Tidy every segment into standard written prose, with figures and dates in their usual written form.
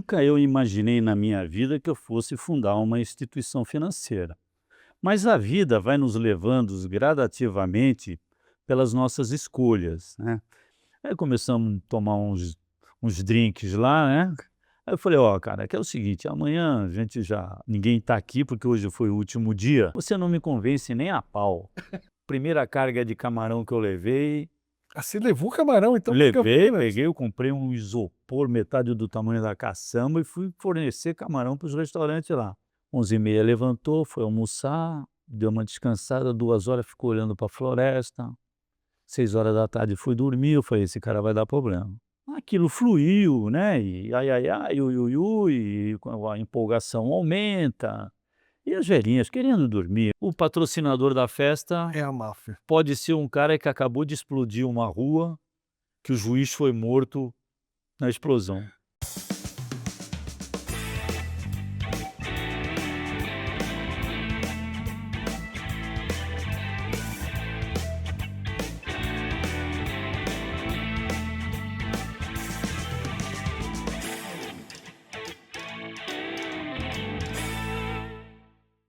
nunca eu imaginei na minha vida que eu fosse fundar uma instituição financeira. Mas a vida vai nos levando gradativamente pelas nossas escolhas, né. Aí começamos a tomar uns drinks lá, né. Aí eu falei: "Ó, cara, que é o seguinte, amanhã a gente já ninguém está aqui, porque hoje foi o último dia, você não me convence nem a pau. Primeira carga de camarão que eu levei, Ah, você levou o camarão então para os campeonatos? peguei, eu comprei um isopor metade do tamanho da caçamba e fui fornecer camarão para os restaurantes lá. 11h30 levantou, foi almoçar, deu uma descansada, 2 horas ficou olhando para a floresta, 6 horas da tarde fui dormir, eu falei: "Esse cara vai dar problema". Aquilo fluiu, né, e ai, ai, ai, ui, ui, ui, e com a empolgação aumenta, e as velhinhas querendo dormir. O patrocinador da festa É a máfia. pode ser um cara que acabou de explodir uma rua, que o juiz foi morto na explosão.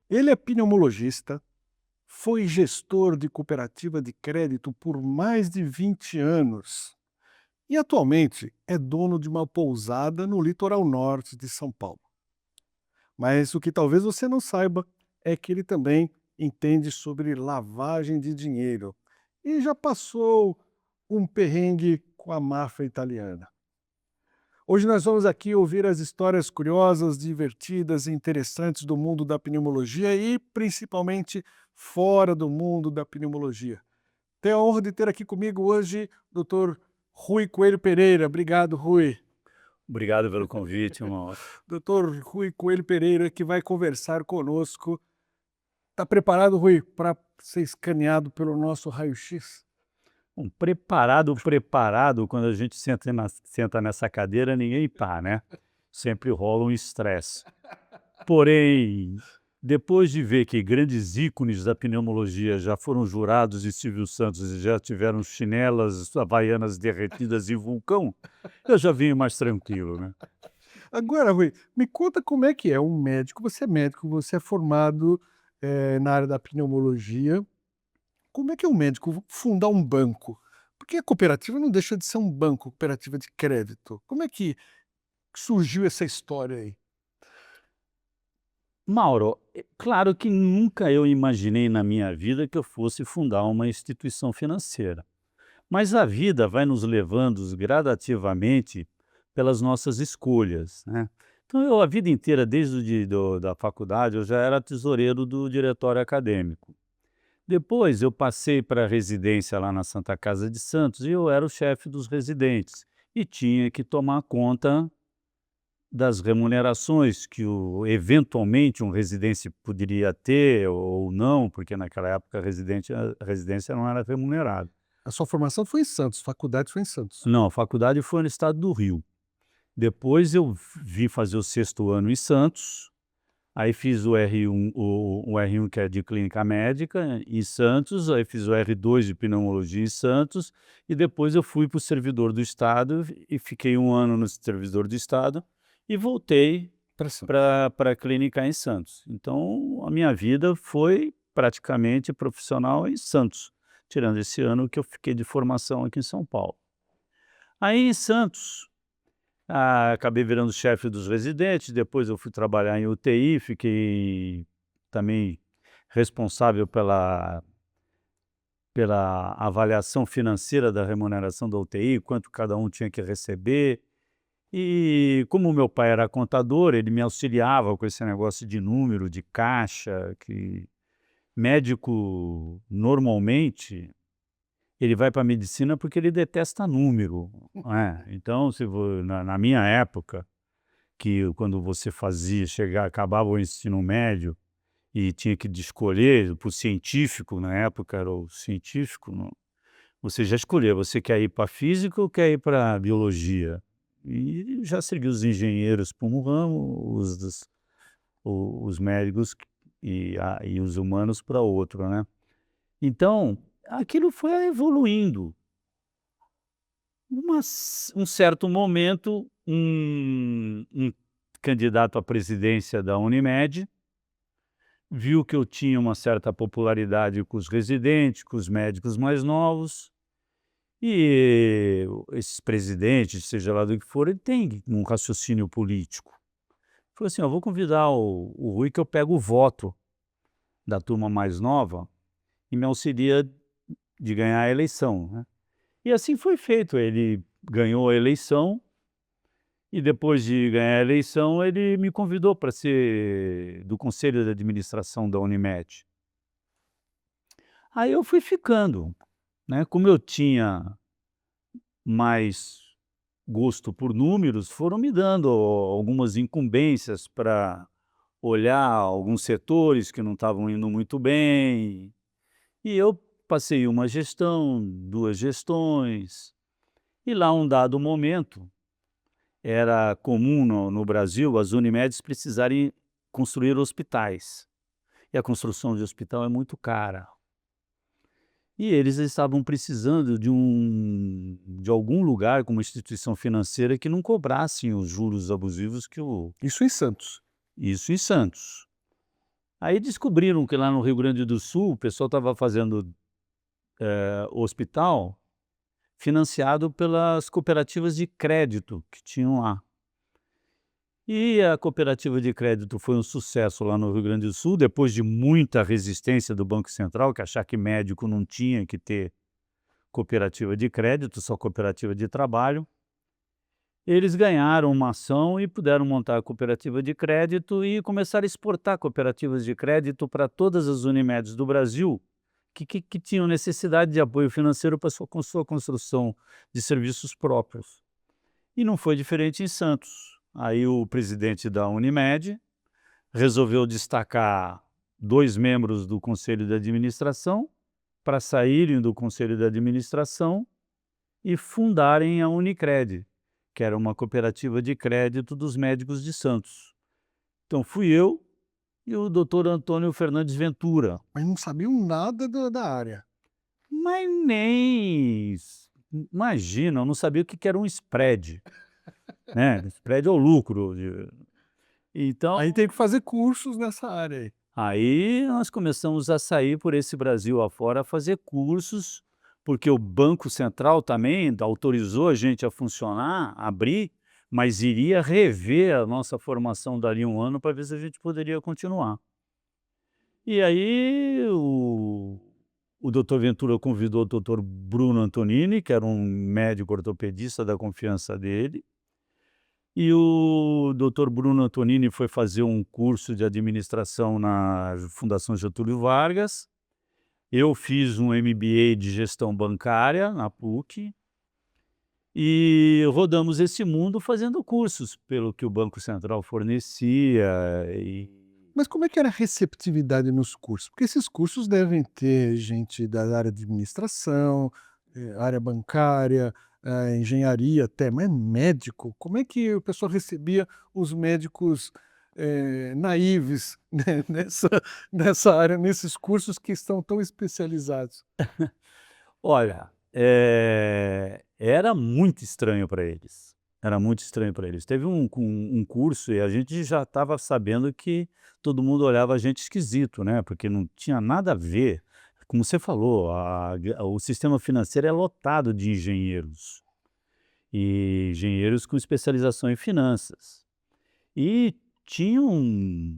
Ele é pneumologista, foi gestor de cooperativa de crédito por mais de 20 anos e atualmente é dono de uma pousada no litoral norte de São Paulo. Mas o que talvez você não saiba é que ele também entende sobre lavagem de dinheiro e já passou um perrengue com a máfia italiana. Hoje nós vamos aqui ouvir as histórias curiosas, divertidas e interessantes do mundo da pneumologia e principalmente fora do mundo da pneumologia. Tenho a honra de ter aqui comigo hoje Dr. Rui Coelho Pereira. Obrigado, Rui. Obrigado pelo convite, uma Dr. Rui Coelho Pereira, que vai conversar conosco. Está preparado, Rui, para ser escaneado pelo nosso raio-x? preparado, quando a gente senta nessa cadeira, ninguém tá, né. Sempre rola um estresse. Porém, depois de ver que grandes ícones da pneumologia já foram jurados de Silvio Santos e já tiveram chinelas havaianas derretidas em vulcão, eu já venho mais tranquilo, né. Agora, Rui, me conta como é que é um médico, você é formado, na área da pneumologia. Como é que é um médico fundar um banco? Porque a cooperativa não deixa de ser um banco, cooperativa de crédito. Como é que surgiu essa história aí? Mauro, claro que nunca eu imaginei na minha vida que eu fosse fundar uma instituição financeira. Mas a vida vai nos levando gradativamente pelas nossas escolhas, né. Então eu a vida inteira, desde o da faculdade, eu já era tesoureiro do diretório acadêmico. Depois eu passei para a residência lá na Santa Casa de Santos e eu era o chefe dos residentes, e tinha que tomar conta das remunerações que eventualmente um residente poderia ter ou não, porque naquela época a residência não era remunerada. A sua formação foi em Santos, faculdade foi em Santos. Não, a faculdade foi no estado do Rio. Depois eu vim fazer o sexto ano em Santos, aí fiz o R1, o R1 que é de clínica médica em Santos, aí fiz o R2 de pneumologia em Santos, e depois eu fui para o servidor do estado e fiquei 1 ano no servidor do estado e voltei Para Santos. para a clínica em Santos. Então a minha vida foi praticamente profissional em Santos, tirando esse ano que eu fiquei de formação aqui em São Paulo. Aí em Santos, acabei virando chefe dos residentes, depois eu fui trabalhar em UTI, fiquei também responsável pela avaliação financeira da remuneração da UTI, quanto cada um tinha que receber. E como meu pai era contador, ele me auxiliava com esse negócio de número, de caixa, que médico normalmente ele vai para medicina porque ele detesta número, né. Então se vo na minha época, que quando você fazia chegar acabava o ensino médio e tinha que de escolher para o científico, na época era o científico, não, você já escolhia, você quer ir para física ou quer ir para biologia? E já seguiu os engenheiros para um ramo, os médicos e os humanos para outro, né. Então, aquilo foi evoluindo. Um certo momento, um candidato à presidência da Unimed, viu que eu tinha uma certa popularidade com os residentes, com os médicos mais novos, e esses presidentes, seja lá do que for, ele tem um raciocínio político. Falou assim: "Eu vou convidar o Rui que eu pego o voto da turma mais nova e me auxilia de ganhar a eleição", né. E assim foi feito, ele ganhou a eleição e depois de ganhar a eleição ele me convidou para ser do conselho de administração da Unimed. Aí eu fui ficando, né, como eu tinha mais gosto por números, foram me dando algumas incumbências para olhar alguns setores que não estavam indo muito bem, e eu passei uma gestão, 2 gestões, e lá um dado momento, era comum no Brasil as Unimedes precisarem construir hospitais, e a construção de hospital é muito cara. E eles estavam precisando de algum lugar com uma instituição financeira que não cobrassem os juros abusivos que o Isso em Santos. isso em Santos. Aí descobriram que lá no Rio Grande do Sul o pessoal estava fazendo, hospital financiado pelas cooperativas de crédito que tinham lá. E a cooperativa de crédito foi um sucesso lá no Rio Grande do Sul, depois de muita resistência do Banco Central, que achar que médico não tinha que ter cooperativa de crédito, só cooperativa de trabalho. Eles ganharam uma ação e puderam montar a cooperativa de crédito e começaram a exportar cooperativas de crédito para todas as Unimedes do Brasil que tinham necessidade de apoio financeiro para sua construção de serviços próprios. E não foi diferente em Santos. Aí o presidente da Unimed resolveu destacar 2 membros do conselho de administração para saírem do conselho de administração e fundarem a Unicred, que era uma cooperativa de crédito dos médicos de Santos. Então fui eu e o doutor Antônio Fernandes Ventura, Mas não sabiam nada da área. mas nem imagina, eu não sabia o que que era um spread, né, spread é o lucro de então, Aí tem que fazer cursos nessa área aí. aí nós começamos a sair por esse Brasil afora a fazer cursos, porque o Banco Central também autorizou a gente a funcionar, abrir, mas iria rever a nossa formação dali um ano para ver se a gente poderia continuar. E aí o doutor Ventura convidou o doutor Bruno Antonini, que era um médico ortopedista da confiança dele, e o doutor Bruno Antonini foi fazer um curso de administração na Fundação Getúlio Vargas. Eu fiz um MBA de gestão bancária na PUC e rodamos esse mundo fazendo cursos pelo que o Banco Central fornecia e Mas como é que era a receptividade nos cursos? Porque esses cursos devem ter gente da área de administração, área bancária, engenharia até, mas médico, como é que o pessoal recebia os médicos, naives, né, nessa área, nesses cursos que estão tão especializados? olha, era muito estranho para eles, era muito estranho para eles. Teve um curso e a gente já estava sabendo que todo mundo olhava a gente esquisito, né, porque não tinha nada a ver. Como você falou, o sistema financeiro é lotado de engenheiros, e engenheiros com especialização em finanças. E tinham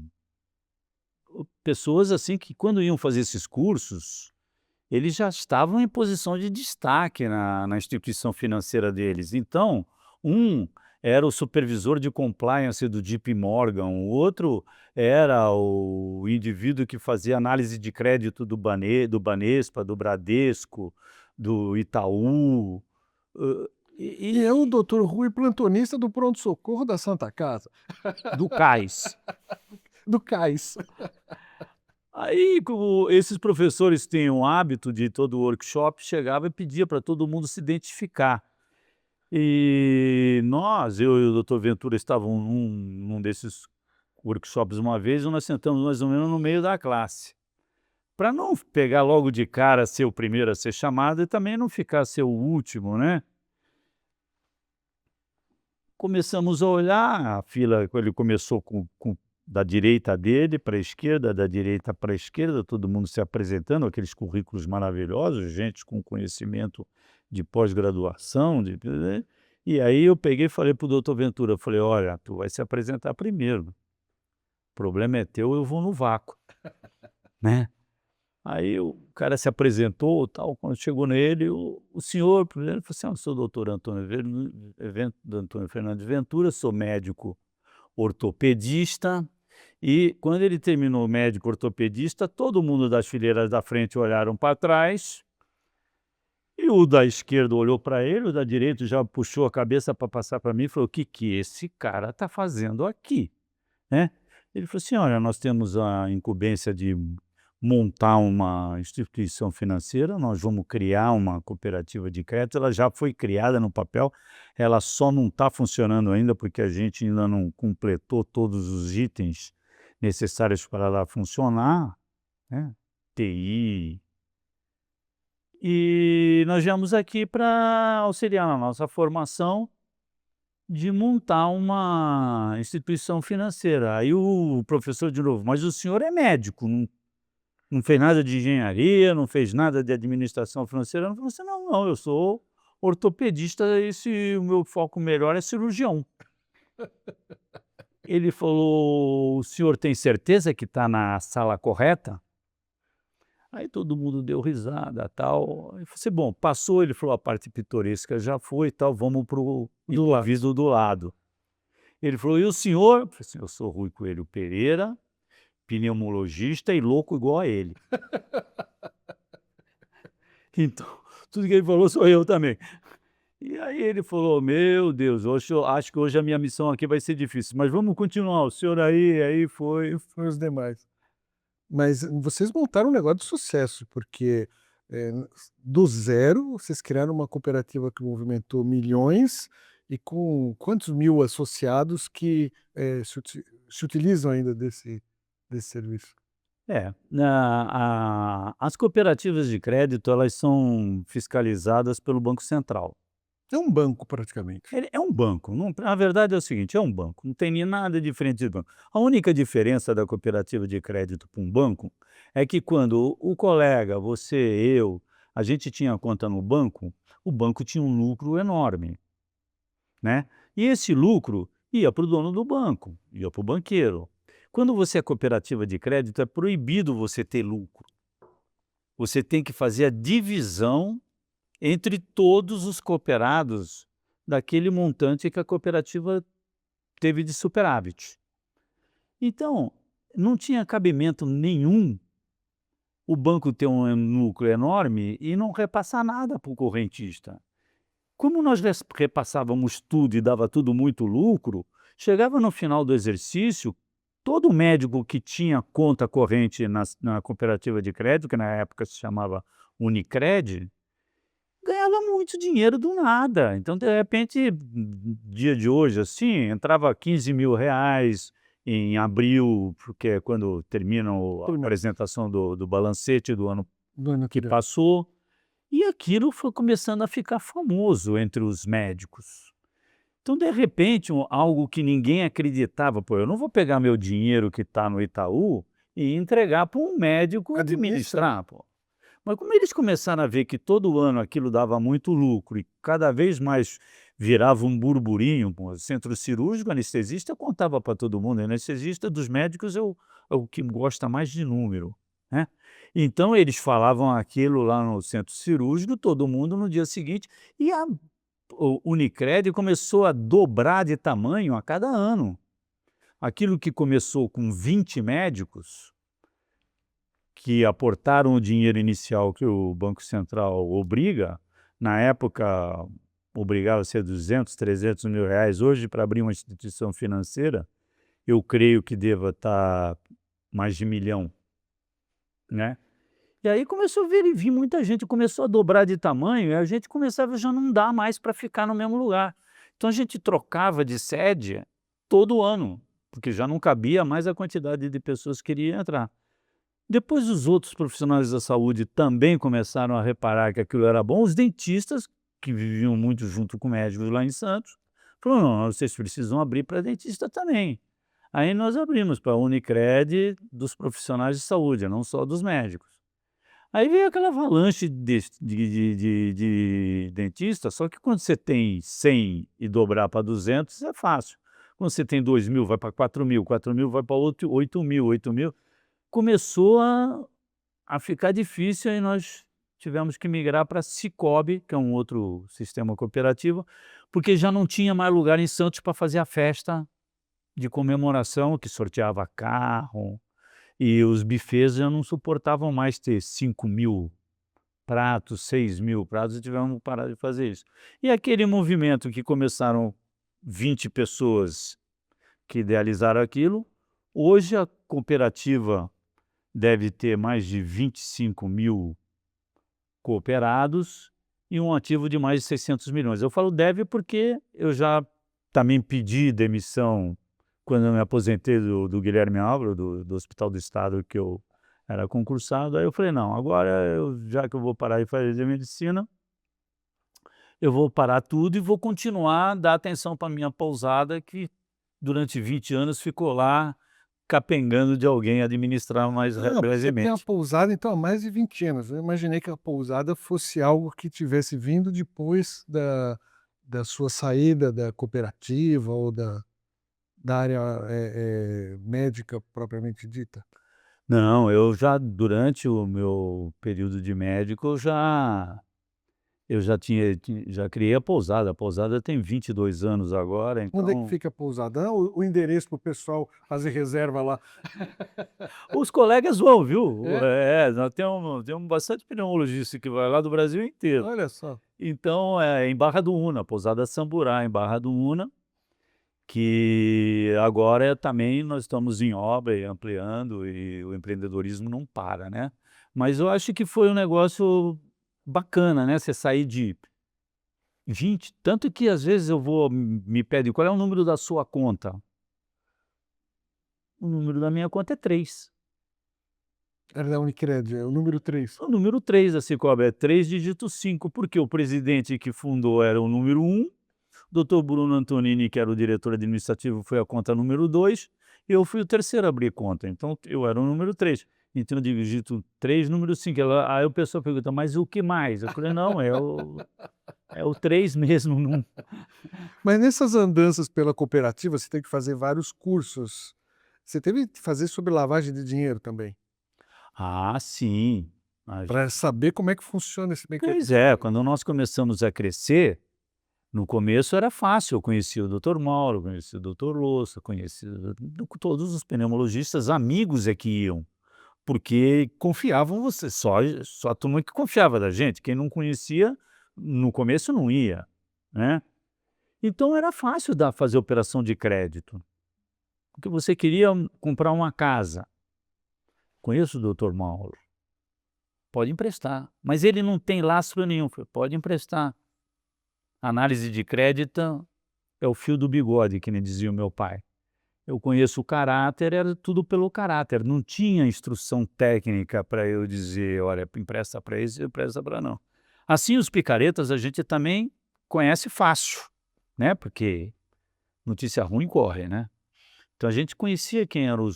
pessoas, assim, que quando iam fazer esses cursos, eles já estavam em posição de destaque na instituição financeira deles. Então, um era o supervisor de compliance do JP Morgan, o outro era o indivíduo que fazia análise de crédito do Banespa, do Bradesco, do Itaú, hã, E é o doutor Rui, plantonista do pronto-socorro da Santa Casa, do Cais. do Cais. Aí, como esses professores têm o hábito de todo workshop, chegava e pedia para todo mundo se identificar. E eu e o doutor Ventura estavam num desses workshops uma vez e nós sentamos mais ou menos no meio da classe. Para não pegar logo de cara ser o primeiro a ser chamado e também não ficar ser o último, né. Começamos a olhar, a fila ele começou com da direita dele para a esquerda, da direita para a esquerda, todo mundo se apresentando, aqueles currículos maravilhosos, gente com conhecimento de pós-graduação, e aí eu peguei e falei para o doutor Ventura, eu falei: "Olha, tu vai se apresentar primeiro, o problema é teu, eu vou no vácuo", né. Aí o cara se apresentou, tal, quando chegou nele, o senhor primeiro falou assim: "Eu sou o doutor Antônio Fernandes Ventura, sou médico ortopedista", e quando ele terminou o médico ortopedista, todo mundo das fileiras da frente olharam para trás, e o da esquerda olhou para ele, o da direita já puxou a cabeça para passar para mim e falou: "O que que esse cara está fazendo aqui?", né. Ele falou assim: "Olha, nós temos a incumbência de montar uma instituição financeira, nós vamos criar uma cooperativa de crédito, ela já foi criada no papel, ela só não está funcionando ainda, porque a gente ainda não completou todos os itens necessários para ela funcionar, né, TI, e nós viemos aqui para auxiliar na nossa formação de montar uma instituição financeira". Aí o professor de novo: "Mas o senhor é médico, não fez nada de engenharia, não fez nada de administração financeira?". Eu falei assim: "Não, não, eu sou ortopedista, esse o meu foco melhor é cirurgião". Ele falou: "O senhor tem certeza que está na sala correta?". Aí todo mundo deu risada, tal. Aí eu falei assim: "Bom, passou", ele falou: "A parte pitoresca já foi e tal, vamos para o Do lado. improviso do lado". Ele falou: "E o senhor?". Eu falei assim: "Eu sou Rui Coelho Pereira, pneumologista e louco igual a ele". Então, tudo que ele falou sou eu também. E aí ele falou: "Meu Deus, hoje eu acho que hoje a minha missão aqui vai ser difícil, mas vamos continuar, o senhor aí foi". Foi os demais. Mas vocês montaram um negócio de sucesso, porque, do zero vocês criaram uma cooperativa que movimentou milhões e com quantos mil associados que, se utilizam ainda desse serviço? É, as cooperativas de crédito, elas são fiscalizadas pelo Banco Central. É um banco praticamente. Ele é um banco, não, na verdade é o seguinte, é um banco, não tem nem nada diferente de banco. A única diferença da cooperativa de crédito para um banco, é que quando o colega, você, eu, a gente tinha conta no banco, o banco tinha um lucro enorme, né. E esse lucro ia para o dono do banco, ia para o banqueiro. Quando você é cooperativa de crédito, é proibido você ter lucro. Você tem que fazer a divisão entre todos os cooperados daquele montante que a cooperativa teve de superávit. Então, não tinha cabimento nenhum o banco ter um lucro enorme e não repassar nada para o correntista. Como nós repassávamos tudo e dava tudo muito lucro, chegava no final do exercício, todo médico que tinha conta corrente na cooperativa de crédito, que na época se chamava Unicred, ganhava muito dinheiro do nada. Então, de repente, dia de hoje, assim, entrava R$ 15.000 em abril, porque é quando termina a Por mês, apresentação do balancete do ano do ano que anterior. passou, e aquilo foi começando a ficar famoso entre os médicos. Então, de repente, algo que ninguém acreditava: "Pô, eu não vou pegar meu dinheiro que está no Itaú e entregar para um médico Administrar. administrar, pô". Mas como eles começaram a ver que todo ano aquilo dava muito lucro e cada vez mais virava um burburinho, pô, centro cirúrgico, anestesista contava para todo mundo, anestesista dos médicos é o que gosta mais de número, né. Então eles falavam aquilo lá no centro cirúrgico, todo mundo no dia seguinte, e o Unicred começou a dobrar de tamanho a cada ano. Aquilo que começou com 20 médicos que aportaram o dinheiro inicial que o Banco Central obriga, na época obrigava a ser 200, 300 mil reais, hoje para abrir uma instituição financeira, eu creio que deva estar mais de 1.000.000, né. E aí começou a vir muita gente, começou a dobrar de tamanho e a gente começava já não dar mais para ficar no mesmo lugar. Então a gente trocava de sede todo ano, porque já não cabia mais a quantidade de pessoas que queria entrar. Depois os outros profissionais da saúde também começaram a reparar que aquilo era bom, os dentistas, que viviam muito junto com médicos lá em Santos, Falou: "Não, vocês precisam abrir para dentista também". Aí nós abrimos para a Unicred dos profissionais de saúde, não só dos médicos. Aí veio aquela avalanche de dentista, só que quando você tem 100 e dobrar para 200 é fácil. Quando você tem 2.000 vai para 4.000, 4.000 vai para 8.000, 8.000. Começou a ficar difícil, aí nós tivemos que migrar para Cicobi, que é um outro sistema cooperativo, porque já não tinha mais lugar em Santos para fazer a festa de comemoração, que sorteava carro, e os bufês já não suportavam mais ter 5.000 pratos, 6.000 pratos, e tivemos que parar de fazer isso. E aquele movimento que começaram 20 pessoas que idealizaram aquilo, hoje a cooperativa deve ter mais de 25.000 cooperados e um ativo de mais de 600 milhões. Eu falo deve porque eu já também pedi demissão quando eu me aposentei do Guilherme Álvaro, do Hospital do Estado, que eu era concursado. Aí eu falei: "Não, agora já que eu vou parar de fazer medicina, eu vou parar tudo e vou continuar a dar atenção para minha pousada, que durante 20 anos ficou lá capengando de alguém administrar mais Não, porque você tem a brevemente". pousada, então, há mais de 20 anos. Eu imaginei que a pousada fosse algo que tivesse vindo depois da sua saída da cooperativa ou da área, médica propriamente dita. Não, eu já durante o meu período de médico, eu já já criei a pousada tem 22 anos agora, Onde é que então fica a pousada? Dá o endereço para o pessoal fazer reserva lá. os colegas vão, viu. É? Nós temos bastante pneumologista que vai lá do Brasil inteiro. Olha só. Então, é em Barra do Una, pousada Samburá, em Barra do Una, que agora também nós estamos em obra e ampliando, e o empreendedorismo não para, né. Mas eu acho que foi um negócio bacana, né, você sair de 20, tanto que às vezes eu vou me pedem: "Qual é o número da sua conta?". O número da minha conta é 3. Era da Unicred, é o número 3. O número 3 da Cicobi é 3 dígito 5, porque o presidente que fundou era o número 1, doutor Bruno Antonini, que era o diretor administrativo, foi a conta número 2, e eu fui o terceiro a abrir conta, então eu era o número 3. Então eu digito 3, número 5. Aí o pessoal pergunta: "Mas o que mais?". Eu falei: "Não, é o 3 mesmo, não". Mas nessas andanças pela cooperativa, você tem que fazer vários cursos. Você teve que fazer sobre lavagem de dinheiro também, Ah, sim. A para saber como é que funciona esse Pois mecanismo. é, quando nós começamos a crescer, no começo era fácil, eu conhecia o doutor Mauro, conhecia o doutor Louça, conhecia todos os pneumologistas, amigos é que iam, porque confiavam, você só a turma que confiava da gente, quem não conhecia, no começo não ia, né. Então era fácil fazer operação de crédito, porque você queria comprar uma casa, conheço o doutor Mauro, pode emprestar, mas ele não tem lastro nenhum, falei: "Pode emprestar". Análise de crédito é o fio do bigode, que nem dizia o meu pai. Eu conheço o caráter, era tudo pelo caráter, não tinha instrução técnica para eu dizer: "Olha, empresta para esse, empresta para não". Assim, os picaretas a gente também conhece fácil, né, porque notícia ruim corre, né. Então a gente conhecia quem eram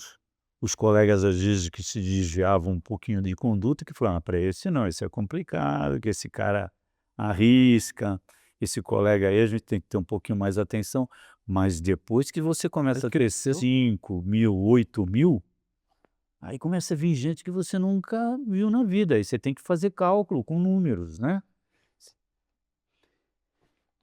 os colegas, às vezes, que se desviavam um pouquinho de conduta, que falavam: "Ah, para esse não, esse é complicado, que esse cara arrisca, esse colega aí a gente tem que ter um pouquinho mais atenção". Mas depois que você Aí começa a crescer cresceu. 5.000, 8.000, aí começa a vir gente que você nunca viu na vida, aí você tem que fazer cálculo com números, né.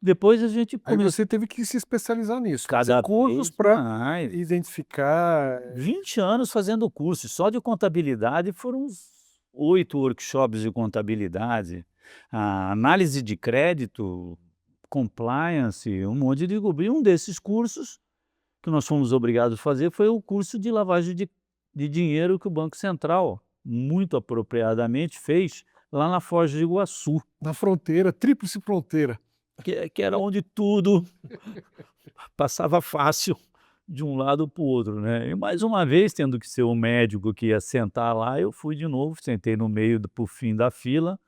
Depois a gente Aí começou você teve que se especializar nisso, fazer cada cursos vez para mais. identificar. 20 anos fazendo curso, só de contabilidade foram uns 8 workshops de contabilidade, a análise de crédito, compliance, um monte de e um desses cursos que nós fomos obrigados a fazer foi o curso de lavagem de dinheiro que o Banco Central, muito apropriadamente, fez lá na Foz do Iguaçu, Na fronteira, tríplice fronteira. que era onde tudo passava fácil de um lado para o outro, né. E mais uma vez, tendo que ser o médico que ia sentar lá, eu fui de novo, sentei no meio para o fim da fila,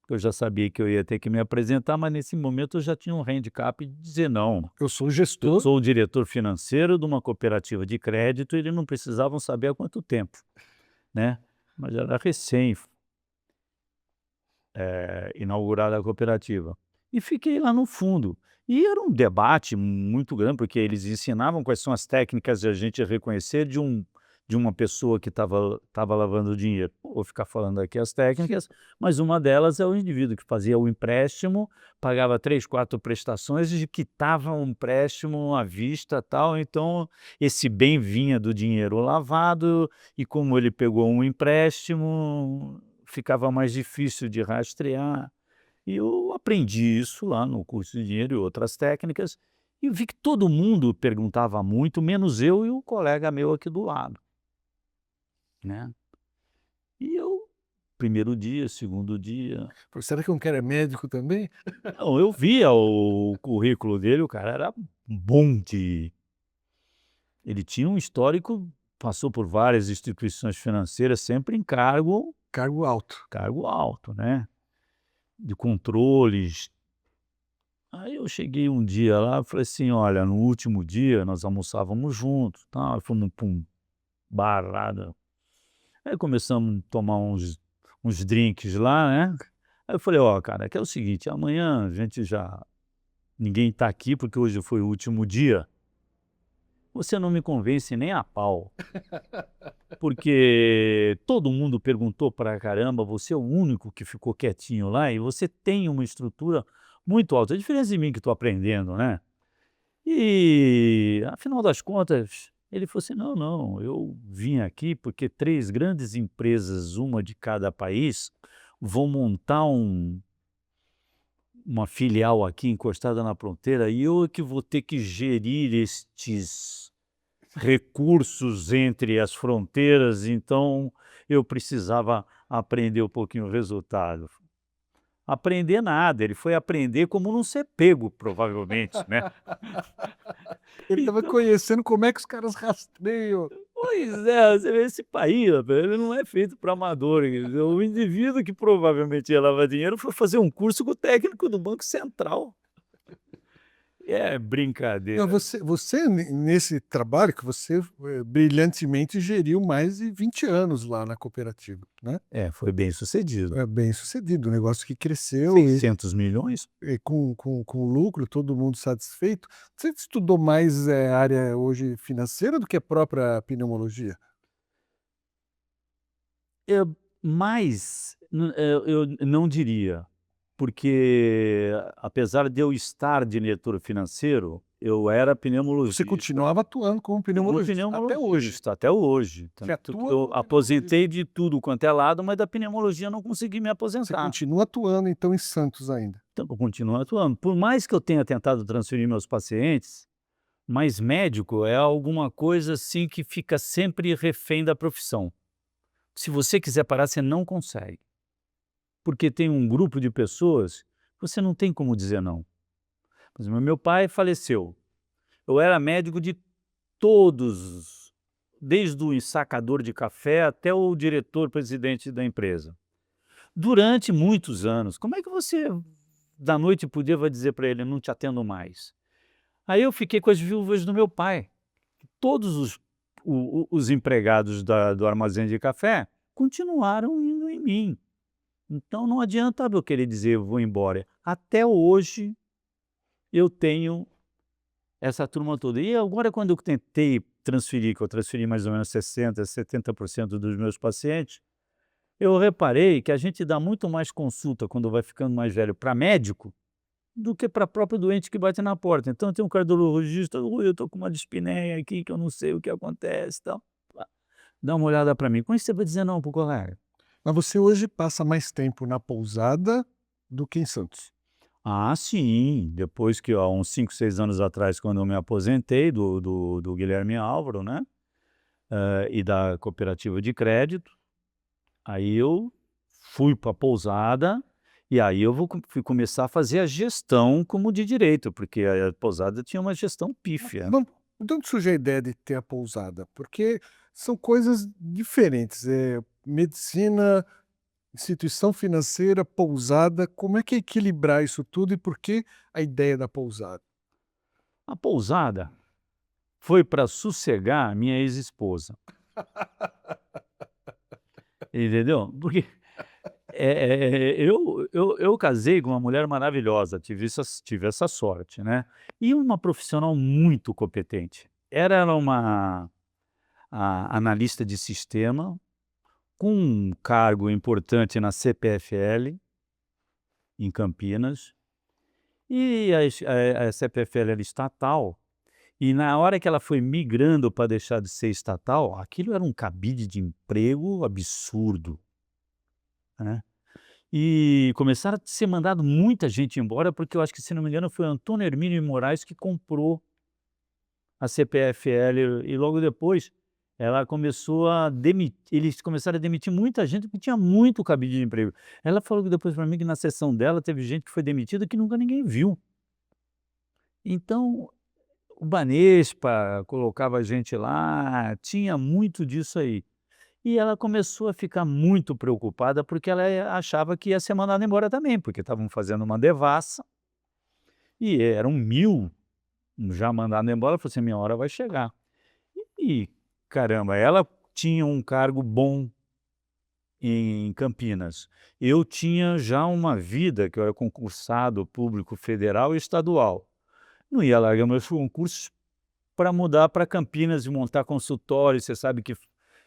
Eu já sabia que eu ia ter que me apresentar, mas nesse momento eu já tinha um handicap de dizer não. Eu sou Eu gestor. sou o diretor financeiro de uma cooperativa de crédito e eles não precisavam saber há quanto tempo, né. Mas era recém, inaugurada a cooperativa. E fiquei lá no fundo. E era um debate muito grande, porque eles ensinavam quais são as técnicas de a gente reconhecer de uma pessoa que estava lavando dinheiro. Não vou ficar falando aqui as técnicas, mas uma delas é o indivíduo que fazia o empréstimo, pagava 3, 4 prestações e quitava um empréstimo à vista, tal. Então, esse bem vinha do dinheiro lavado e como ele pegou um empréstimo, ficava mais difícil de rastrear. E eu aprendi isso lá no curso de dinheiro e outras técnicas, e vi que todo mundo perguntava muito, menos eu e o colega meu aqui do lado, né. E eu, primeiro dia, segundo dia, Será que um cara é médico também? não, eu via o currículo dele, o cara era bom de ele tinha um histórico, passou por várias instituições financeiras, sempre em Cargo alto. cargo alto, né, de controles. Aí eu cheguei um dia lá, e falei assim: "Olha, no último dia nós almoçávamos juntos, tal", aí fomos para um bar lá da aí começamos a tomar uns drinks lá, né. Aí eu falei: "Ó, cara, que é o seguinte, amanhã a gente já ninguém tá aqui, porque hoje foi o último dia, você não me convence nem a pau, porque todo mundo perguntou pra caramba, você é o único que ficou quietinho lá e você tem uma estrutura muito alta, a diferença de mim que tô aprendendo, né". E, afinal das contas, ele falou assim: "Não, não, eu vim aqui porque 3 grandes empresas, uma de cada país, vão montar uma filial aqui encostada na fronteira e eu é que vou ter que gerir estes recursos entre as fronteiras, então eu precisava aprender um pouquinho o resultado". Aprender nada, ele foi aprender como não ser pego, provavelmente, né. Ele estava Então conhecendo como é que os caras rastreiam. pois é, você vê esse país, rapaz, ele não é feito para amadores. O indivíduo que provavelmente ia lavar dinheiro foi fazer um curso com o técnico do Banco Central. É Não, brincadeira. você nesse trabalho que você, brilhantemente geriu mais de 20 anos lá na cooperativa, né. É, foi bem sucedido. É bem-sucedido, um negócio que cresceu 600 milhões. e com lucro, todo mundo satisfeito. Você estudou mais, área hoje financeira do que a própria pneumologia? Eu eu não diria, porque apesar de eu estar diretor financeiro, eu era Você pneumologista. continuava atuando como Como pneumologista até hoje. pneumologista, até hoje, Você tanto que atua eu como pneumologista. aposentei de tudo quanto é lado, mas da pneumologia eu não consegui me Você aposentar. continua atuando então em Santos ainda? Então eu continuo atuando. Por mais que eu tenha tentado transferir meus pacientes, mas médico é alguma coisa, assim, que fica sempre refém da profissão. Se você quiser parar, você não consegue, porque tem um grupo de pessoas, você não tem como dizer não. Por exemplo, meu pai faleceu, eu era médico de todos, desde o ensacador de café até o diretor-presidente da empresa. Durante muitos anos, como é que você, da noite para o dia, vai dizer para ele: "Não te atendo mais"? Aí eu fiquei com as viúvas do meu pai. Todos os empregados do armazém de café continuaram indo em mim. Então não adiantava eu querer dizer: "Eu vou embora". Até hoje eu tenho essa turma toda. E agora quando eu tentei transferir, que eu transferi mais ou menos 60, 70% dos meus pacientes, eu reparei que a gente dá muito mais consulta quando vai ficando mais velho para médico, do que para próprio doente que bate na porta. Então tem um cardiologista: "Oi, eu estou com uma dispneia aqui que eu não sei o que acontece e tal". Dá uma olhada para mim. Com isso você vai dizer não para o colega? Mas você hoje passa mais tempo na pousada do que em Santos? Ah, sim, depois que há uns 5, 6 anos atrás, quando eu me aposentei do Guilherme Álvaro, né, e da cooperativa de crédito, aí eu fui para a pousada, e aí eu fui começar a fazer a gestão como de direito, porque a pousada tinha uma gestão pífia. Vamos de onde surgiu a ideia de ter a pousada? Porque são coisas diferentes, medicina, Instituição financeira, pousada, como é que é equilibrar isso tudo e por que a ideia da pousada? A pousada foi para sossegar a minha ex-esposa, entendeu? Porque, eu casei com uma mulher maravilhosa, tive essa sorte, né, e uma profissional muito competente. Era uma analista de sistema, com um cargo importante na CPFL, em Campinas, e a CPFL era estatal, e na hora que ela foi migrando para deixar de ser estatal, aquilo era um cabide de emprego absurdo, né. E começaram a ser mandado muita gente embora, porque eu acho que, se não me engano, foi Antônio Hermínio de Moraes que comprou a CPFL, e logo depois ela começou a demitir, eles começaram a demitir muita gente, porque tinha muito cabide de emprego. Ela falou que depois para mim, que na sessão dela teve gente que foi demitida que nunca ninguém viu. Então, o Banespa colocava a gente lá, tinha muito disso aí. E ela começou a ficar muito preocupada, porque ela achava que ia ser mandada embora também, porque estavam fazendo uma devassa, e eram 1000 já mandados embora. Ela falou assim: "Minha hora vai chegar". E, caramba, ela tinha um cargo bom em Campinas. Eu tinha já uma vida, que eu era concursado público federal e estadual. Não ia largar meus concursos para mudar para Campinas e montar consultório. Você sabe que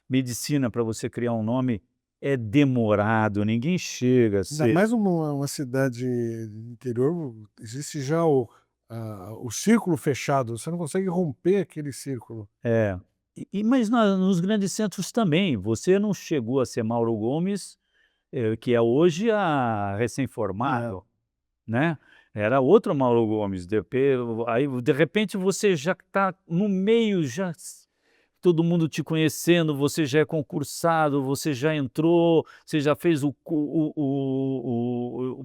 medicina, para você criar um nome, é demorado, ninguém chega a Ainda ser. mais uma cidade do interior, existe já o círculo fechado, você não consegue romper aquele círculo. É. Mas nos grandes centros também, você não chegou a ser Mauro Gomes, que é hoje a Não. recém-formado, né, era outro Mauro Gomes, aí de repente você já está no meio, já todo mundo te conhecendo, você já é concursado, você já entrou, você já fez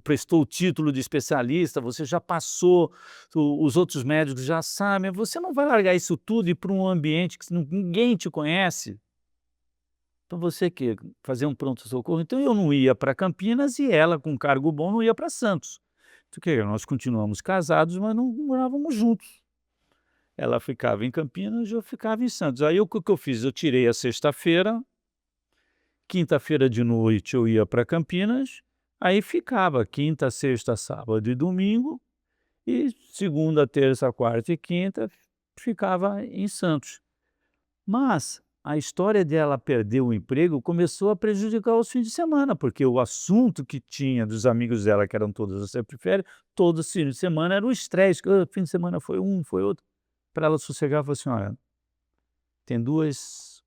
prestou o título de especialista, você já passou, os outros médicos já sabem, você não vai largar isso tudo e ir para um ambiente que ninguém te conhece. Então você que fazer um pronto-socorro, então eu não ia para Campinas, e ela, com cargo bom, não ia para Santos. Porque nós continuamos casados, mas não morávamos juntos. Ela ficava em Campinas e eu ficava em Santos. Aí o que que eu fiz? Eu tirei a sexta-feira, quinta-feira de noite eu ia para Campinas, aí ficava quinta, sexta, sábado e domingo, e segunda, terça, quarta e quinta ficava em Santos. Mas a história dela perder o emprego começou a prejudicar os fins de semana, porque o assunto que tinha dos amigos dela, que eram todos da CPFL, todo fim de semana era o estresse, que fim de semana foi um, foi outro. Para ela sossegar, falou assim: "Olha, tem 2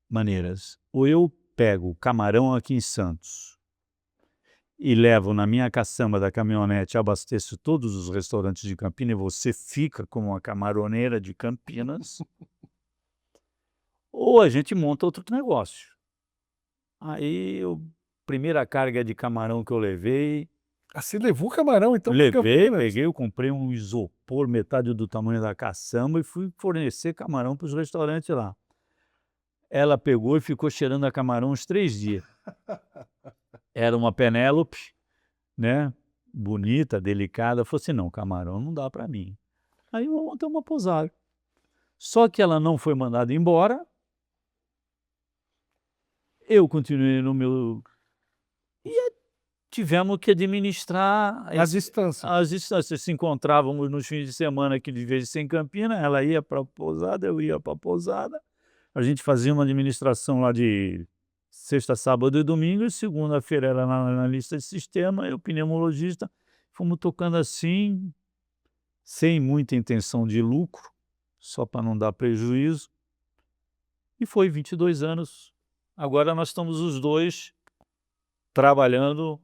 maneiras, ou eu pego camarão aqui em Santos e levo na minha caçamba da caminhonete, abasteço todos os restaurantes de Campinas, e você fica como uma camaroneira de Campinas, ou a gente monta outro negócio". Aí eu primeira carga de camarão que eu levei, Ah, você levou o camarão então para Campinas? peguei, eu comprei um isopor metade do tamanho da caçamba e fui fornecer camarão para os restaurantes lá. Ela pegou e ficou cheirando a camarão uns 3 dias. Era uma Penélope, né, bonita, delicada, falou assim: "Não, camarão não dá para mim". Aí eu montei uma pousada. Só que ela não foi mandada embora, eu continuei no meu, tivemos que administrar À distância. as distâncias. Se encontrávamos nos fins de semana, que de vez de ser em Campinas, ela ia para a pousada, eu ia para a pousada, a gente fazia uma administração lá de sexta, sábado e domingo, e segunda-feira era na analista de sistema, eu pneumologista, fomos tocando assim, sem muita intenção de lucro, só para não dar prejuízo, e foi 22 anos. Agora nós estamos os 2 trabalhando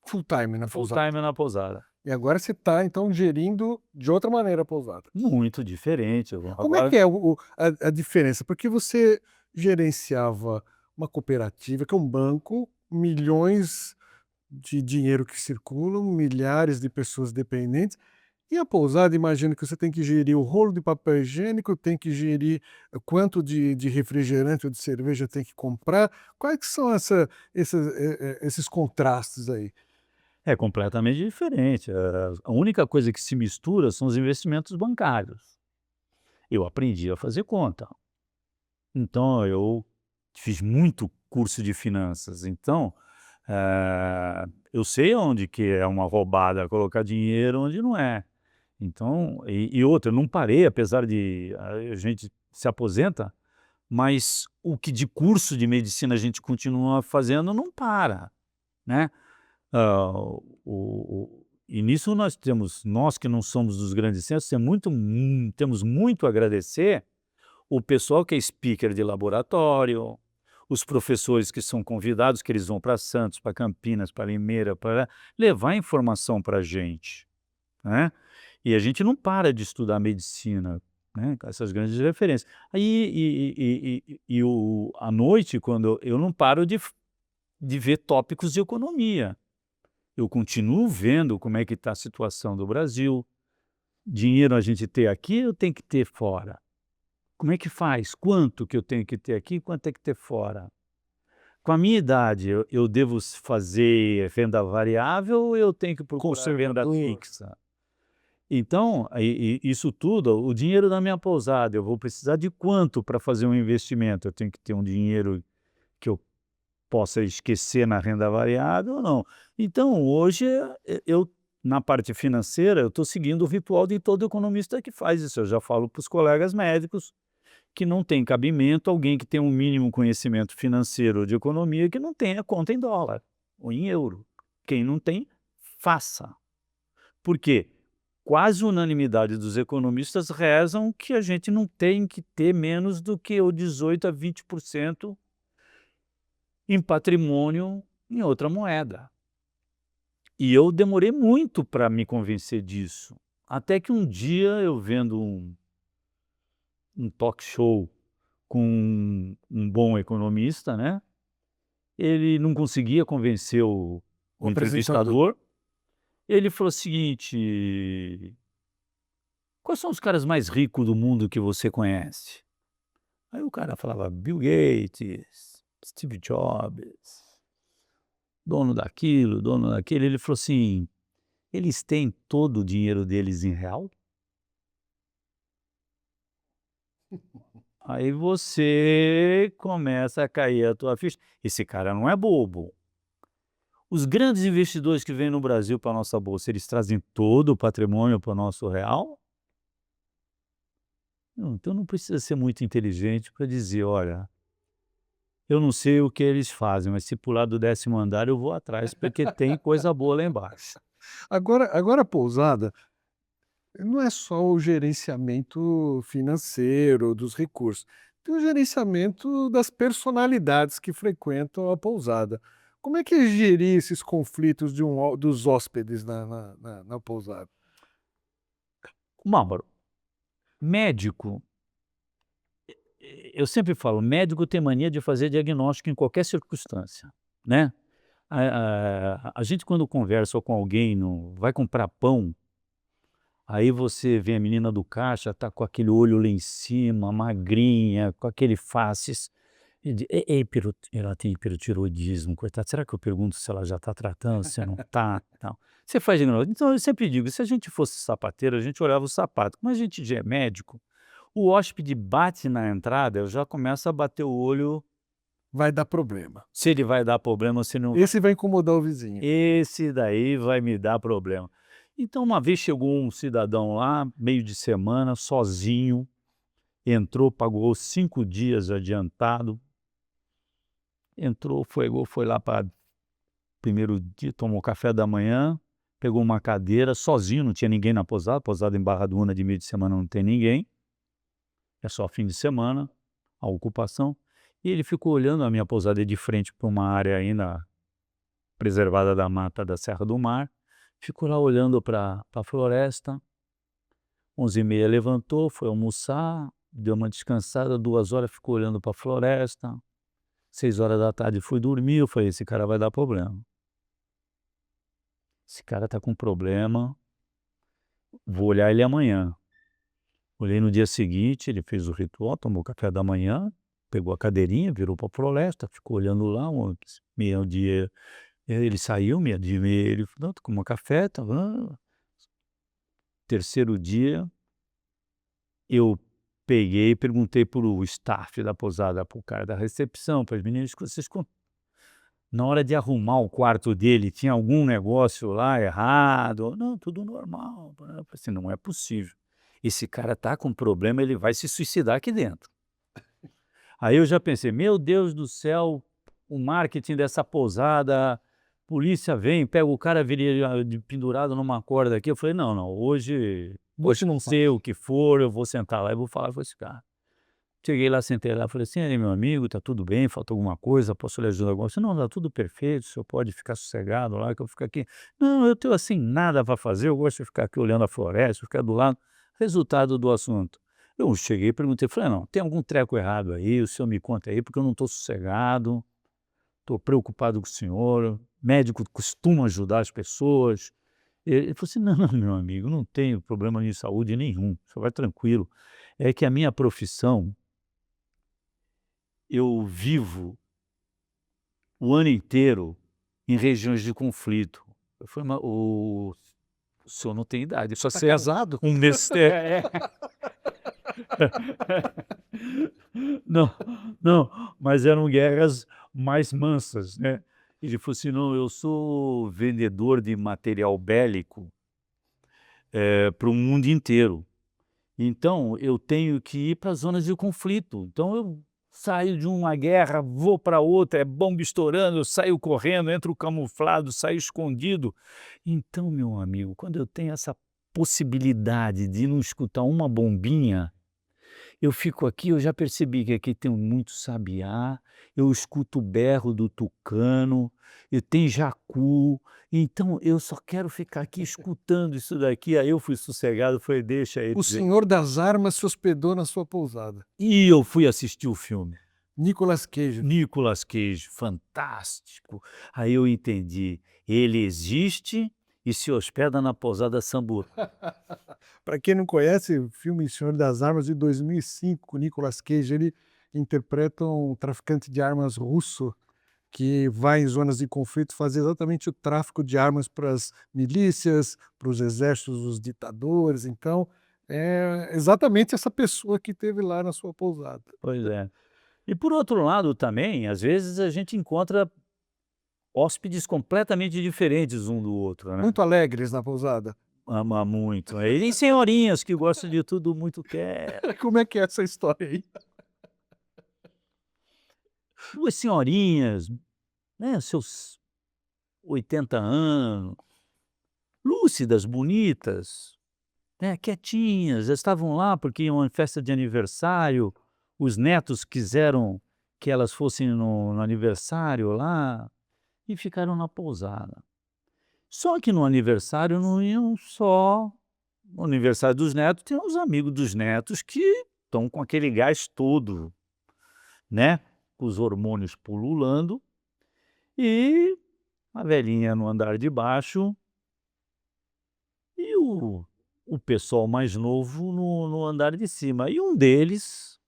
Full time na full pousada. time na pousada. E agora você está então gerindo de outra maneira a pousada. Muito diferente, Como é agora que é a diferença? Porque você gerenciava uma cooperativa, que é um banco, milhões de dinheiro que circulam, milhares de pessoas dependentes, E a pousada, imagino que você tem que gerir o rolo de papel higiênico, tem que gerir quanto de refrigerante ou de cerveja tem que comprar. Quais que são esses contrastes aí? É completamente diferente. A única coisa que se mistura são os investimentos bancários. Eu aprendi a fazer conta. Então eu fiz muito curso de finanças, então, eu sei onde que é uma roubada colocar dinheiro onde não é. Então e outra, eu não parei apesar de a gente se aposenta, mas o que de curso de medicina a gente continua fazendo não para, né. E nisso nós que não somos dos grandes centros, temos muito a agradecer o pessoal que é speaker de laboratório, os professores que são convidados, que eles vão para Santos, para Campinas, para Limeira, para levar informação para a gente, né. E a gente não para de estudar medicina, né, com essas grandes referências. Aí à noite, quando eu não paro de ver tópicos de economia. Eu continuo vendo como é que está a situação do Brasil. Dinheiro a gente tem aqui ou tem que ter fora? Como é que faz? Quanto que eu tenho que ter aqui, quanto tem que ter fora? Com a minha idade, eu devo fazer renda variável ou eu tenho que procurar renda Conservador. fixa? Então, isso tudo, o dinheiro da minha pousada, eu vou precisar de quanto para fazer um investimento? Eu tenho que ter um dinheiro que eu possa esquecer na renda variável ou não. Então, hoje, eu na parte financeira, eu estou seguindo o ritual de todo economista que faz isso. Eu já falo para os colegas médicos que não tem cabimento alguém que tem um mínimo conhecimento financeiro ou de economia que não tenha conta em dólar ou em euro. Quem não tem, faça. Por quê? Quase unanimidade dos economistas rezam que a gente não tem que ter menos do que o 18 a 20% em patrimônio em outra moeda. E eu demorei muito para me convencer disso, até que um dia eu vendo um talk show com um bom economista, né, ele não conseguia convencer O o apresentador. entrevistador, ele falou o seguinte: "Quais são os caras mais ricos do mundo que você conhece?" Aí o cara falava: "Bill Gates, Steve Jobs, dono daquilo, dono daquilo", ele falou assim: "Eles têm todo o dinheiro deles em real?" Aí você começa a cair a tua ficha. Esse cara não é bobo. Os grandes investidores que vêm no Brasil para a nossa bolsa, eles trazem todo o patrimônio para o nosso real? Não, então não precisa ser muito inteligente para dizer: "Olha, eu não sei o que eles fazem, mas se pular do 10º andar eu vou atrás, porque tem coisa boa lá embaixo". Agora a pousada não é só o gerenciamento financeiro dos recursos, tem o gerenciamento das personalidades que frequentam a pousada. Como é que é gerir esses conflitos de dos hóspedes na pousada? Mauro, médico, eu sempre falo, médico tem mania de fazer diagnóstico em qualquer circunstância, né. A gente quando conversa com alguém no vai comprar pão, aí você vê a menina do caixa, tá com aquele olho lá em cima, magrinha, com aquele faces, e ela tem hipertireoidismo, coitada, será que eu pergunto se ela já está tratando, se não está, tal. Você faz diagnóstico. Então eu sempre digo, se a gente fosse sapateiro, a gente olhava o sapato, como a gente já é médico, o hóspede bate na entrada, eu já começo a bater o olho Vai dar problema. se ele vai dar problema ou se não vai. Esse vai incomodar o vizinho. Esse daí vai me dar problema. Então uma vez chegou um cidadão lá, meio de semana, sozinho, entrou, pagou 5 dias adiantado, entrou, foi lá para primeiro dia, tomou café da manhã, pegou uma cadeira, sozinho, não tinha ninguém na pousada em Barra Duna de meio de semana não tem ninguém, é só fim de semana, a ocupação, e ele ficou olhando a minha pousada de frente para uma área ainda preservada da mata da Serra do Mar, ficou lá olhando para a floresta, 11h30 levantou, foi almoçar, deu uma descansada, 2 horas ficou olhando para a floresta, 6 horas da tarde foi dormir, eu falei: "Esse cara vai dar problema. Esse cara está com problema". vou olhar ele amanhã. Olhei no dia seguinte, ele fez o ritual, tomou café da manhã, pegou a cadeirinha, virou para a floresta, ficou olhando lá, meio-dia, ele saiu, meio-dia, ele falou: "Não, tomou café, tá bom". Terceiro dia, eu peguei e perguntei para o staff da pousada, para o cara da recepção, para as meninas: "Vocês na hora de arrumar o quarto dele, tinha algum negócio lá errado?" "Não, tudo normal". Eu falei assim: "Não é possível. Esse cara tá com problema, ele vai se suicidar aqui dentro". Aí eu já pensei: "Meu Deus do céu, o marketing dessa pousada, polícia vem, pega o cara pendurado numa corda aqui". Eu falei: "Não, não, hoje pode Hoje não ser sai. o que for, eu vou sentar lá e vou falar com esse cara". Cheguei lá, sentei lá, falei assim: "Aí, meu amigo, tá tudo bem? Faltou alguma coisa? Posso lhe ajudar alguma coisa?" "Não, tá tudo perfeito, o senhor pode ficar sossegado lá que eu fico aqui". "Não, eu tenho, assim, nada para fazer, eu gosto de ficar aqui olhando a floresta, ficar do lado". Resultado do assunto, eu cheguei e perguntei, falei: "Não, tem algum treco errado aí, o senhor me conta aí, porque eu não estou sossegado, estou preocupado com o senhor, médico costuma ajudar as pessoas". Ele falou assim: "Não, meu amigo, não tenho problema de saúde nenhum, só vai tranquilo, é que a minha profissão, eu vivo o ano inteiro em regiões de conflito". Eu falei: "Mas o senhor não tem idade para Tá ser casado? um mestre". Não, não, mas eram guerras mais mansas, né. Ele falou assim: "Não, eu sou vendedor de material bélico, para o mundo inteiro. Então eu tenho que ir para as zonas de conflito. Então eu saio de uma guerra, vou para outra, é bomba estourando, eu saio correndo, entro camuflado, saio escondido". Então, meu amigo, quando eu tenho essa possibilidade de não escutar uma bombinha, eu fico aqui, eu já percebi que aqui tem muito sabiá, eu escuto o berro do tucano, e tem jacu, então eu só quero ficar aqui escutando isso daqui. Aí eu fui sossegado, falei: "Deixa O eles". senhor das armas se hospedou na sua pousada. E eu fui assistir o filme. Nicolas Cage. Nicolas Cage, fantástico. Aí eu entendi, ele existe e se hospeda na pousada Sambur. Para quem não conhece, o filme Senhor das Armas de 2005, com Nicolas Cage, ele interpreta um traficante de armas russo que vai em zonas de conflito fazer exatamente o tráfico de armas para as milícias, para os exércitos dos ditadores. Então, é exatamente essa pessoa que esteve lá na sua pousada. Pois é. E por outro lado também, às vezes a gente encontra hóspedes completamente diferentes um do outro, né. Muito alegres na pousada. Ama muito. Aí tem senhorinhas que gostam de tudo muito Como é que é essa história aí? 2 senhorinhas, né, seus 80 anos, lúcidas, bonitas, né, quietinhas, estavam lá porque iam em festa de aniversário, os netos quiseram que elas fossem no aniversário lá, e ficaram na pousada. Só que no aniversário não iam só no aniversário dos netos, tem os amigos dos netos que estão com aquele gás todo, né, os hormônios pululando, e a velhinha no andar de baixo e o pessoal mais novo no andar de cima. E um deles,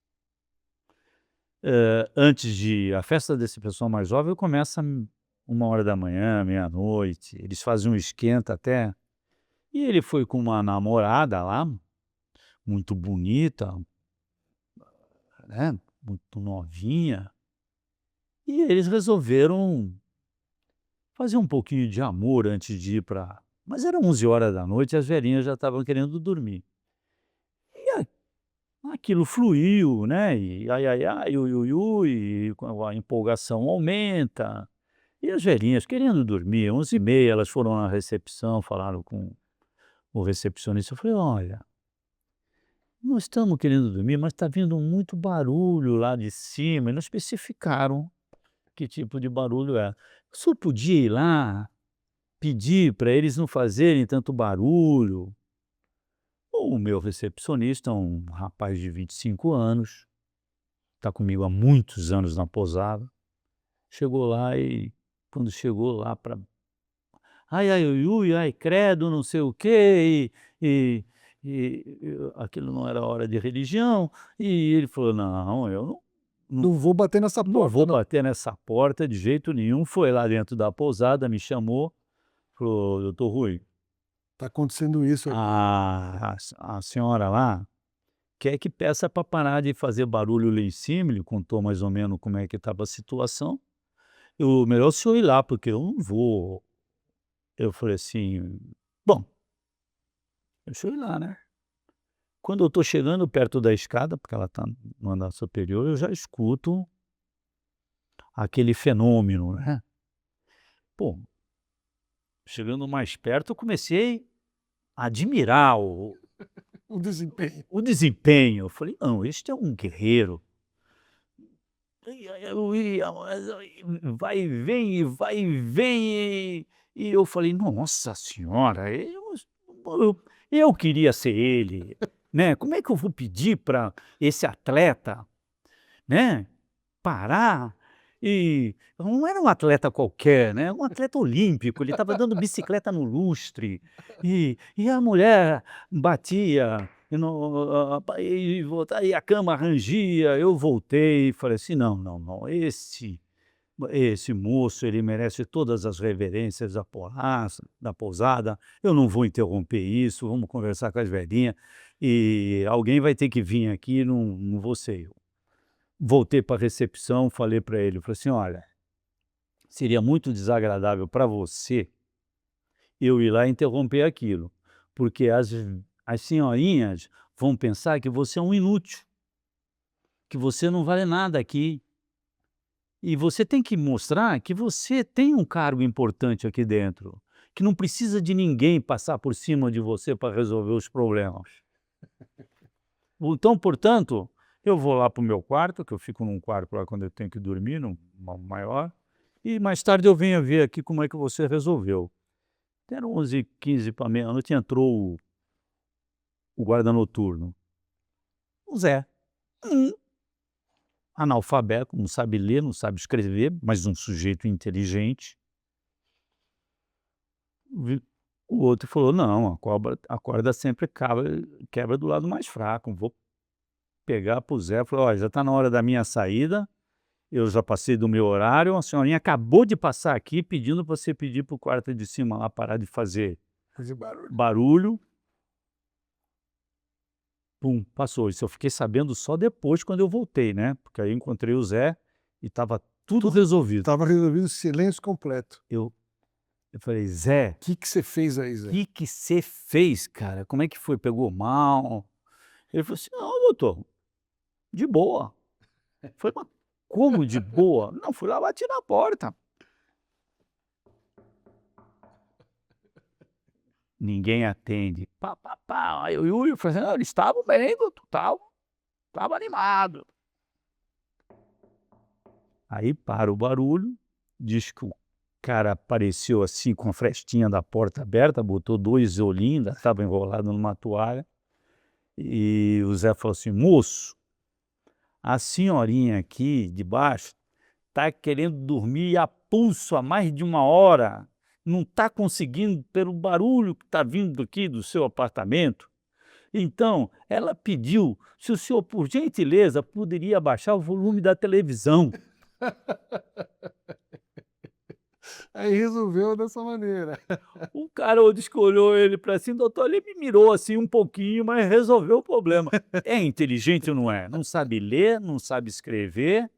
antes de a festa desse pessoal mais jovem começa 1 hora da manhã, meia-noite, eles fazem um esquenta até, e ele foi com uma namorada lá, muito bonita, né, muito novinha, e eles resolveram fazer um pouquinho de amor antes de ir para, mas era 11 horas da noite e as velhinhas já estavam querendo dormir. E aquilo fluiu, né, e ai, ai, ai, ui, ui, ui, e com a empolgação aumenta, e as velhinhas querendo dormir, 11h30 elas foram na recepção, falaram com o recepcionista, eu falei: "Olha, nós estamos querendo dormir, mas está vindo muito barulho lá de cima", e não especificaram que tipo de barulho era. "O senhor podia ir lá, pedir para eles não fazerem tanto barulho?". O meu recepcionista, um rapaz de 25 anos, está comigo há muitos anos na pousada, chegou lá e quando chegou lá para ai, ai, ui, ui, ai, credo, não sei o quê, aquilo não era hora de religião, e ele falou: "Não, eu Não vou bater nessa não porta vou não. bater nessa porta de jeito nenhum", foi lá dentro da pousada, me chamou, falou: "Doutor Rui, Tá acontecendo isso aqui". a senhora lá quer que peça para parar de fazer barulho lá em cima", ele contou mais ou menos como é que estava a situação. "O melhor é o senhor ir lá, porque eu não vou". Eu falei assim: "Bom, deixa eu ir lá, né". Quando eu estou chegando perto da escada, porque ela está no andar superior, eu já escuto aquele fenômeno, né. Pô, chegando mais perto, eu comecei a admirar O desempenho. o desempenho. Eu falei: "Não, este é um guerreiro". Eu ia, mas aí vai e vem, e vai e vem, e eu falei: "Nossa senhora, eu queria ser ele, né, como é que eu vou pedir para esse atleta, né, parar?" E não era um atleta qualquer, né, um atleta olímpico, ele estava dando bicicleta no lustre, e a mulher batia e volta e a cama rangia, eu voltei e falei assim: "Não, não, não, esse moço, ele merece todas as reverências da pousada, eu não vou interromper isso, vamos conversar com as velhinhas, e alguém vai ter que vir aqui, não vou ser eu". Voltei para a recepção, falei para ele, eu falei assim: "Olha, seria muito desagradável para você eu ir lá e interromper aquilo, porque as senhorinhas vão pensar que você é um inútil, que você não vale nada aqui, e você tem que mostrar que você tem um cargo importante aqui dentro, que não precisa de ninguém passar por cima de você para resolver os problemas. Então, portanto, eu vou lá para o meu quarto, que eu fico num quarto lá quando eu tenho que dormir, num maior, e mais tarde eu venho ver aqui como é que você resolveu". Era 11h15 para meia-noite, entrou o guarda noturno. O Zé, um analfabeto, não sabe ler, não sabe escrever, mas um sujeito inteligente. Vi o outro falou: "Não, a corda sempre quebra do lado mais fraco, vou pegar para o Zé", falou: "Olha, já está na hora da minha saída, eu já passei do meu horário, a senhorinha acabou de passar aqui pedindo para você pedir para o quarto de cima lá parar de fazer Fazer barulho. barulho". Pum, passou. Isso eu fiquei sabendo só depois, quando eu voltei, né, porque aí eu encontrei o Zé e estava tudo Tudo resolvido. estava resolvido, silêncio completo. Eu eu falei: "Zé, Que você fez aí, Zé? que você fez, cara? Como é que foi? Pegou mal?" Ele falou assim: "Não, doutor, de boa". Falei: "Mas como de boa?" "Não, fui lá, bati na porta". Ninguém atende. Pá, pá, pá. Aí o Yuri falou assim: "Não, eles estavam bem, doutor, estavam animado". Aí para o barulho, diz que o cara apareceu, assim, com a frestinha da porta aberta, botou 2 olhinhos, ainda estava enrolado numa toalha, e o Zé falou assim: "Moço, a senhorinha aqui de baixo tá querendo dormir a pulso há mais de 1 hora, não tá conseguindo pelo barulho que tá vindo aqui do seu apartamento. Então, ela pediu se o senhor, por gentileza, poderia abaixar o volume da televisão". Aí resolveu dessa maneira. O cara olhou ele para cima, doutor, ele me mirou assim um pouquinho, mas resolveu o problema. É inteligente ou não é? Não sabe ler, não sabe escrever,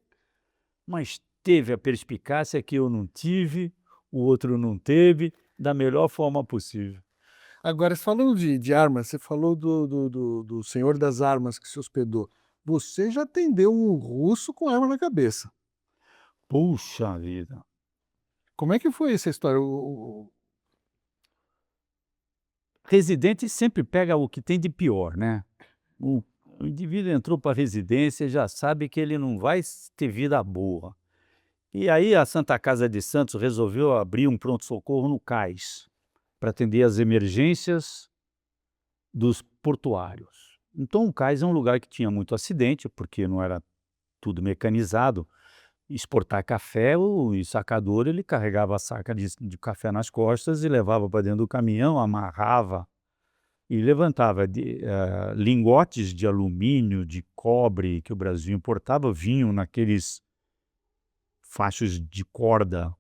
mas teve a perspicácia que eu não tive, o outro não teve, da melhor forma possível. Agora, falando de armas, você falou do senhor das armas que se hospedou. Você já atendeu um russo com arma na cabeça. Puxa vida! Como é que foi essa história? Residente sempre pega o que tem de pior, né? O indivíduo entrou para a residência, já sabe que ele não vai ter vida boa. E aí a Santa Casa de Santos resolveu abrir um pronto-socorro no cais, para atender as emergências dos portuários. Então o cais é um lugar que tinha muito acidente, porque não era tudo mecanizado, exportar café, o ensacador ele carregava a saca de café nas costas e levava para dentro do caminhão, amarrava e levantava lingotes de alumínio, de cobre que o Brasil importava, vinham naqueles fachos de corda.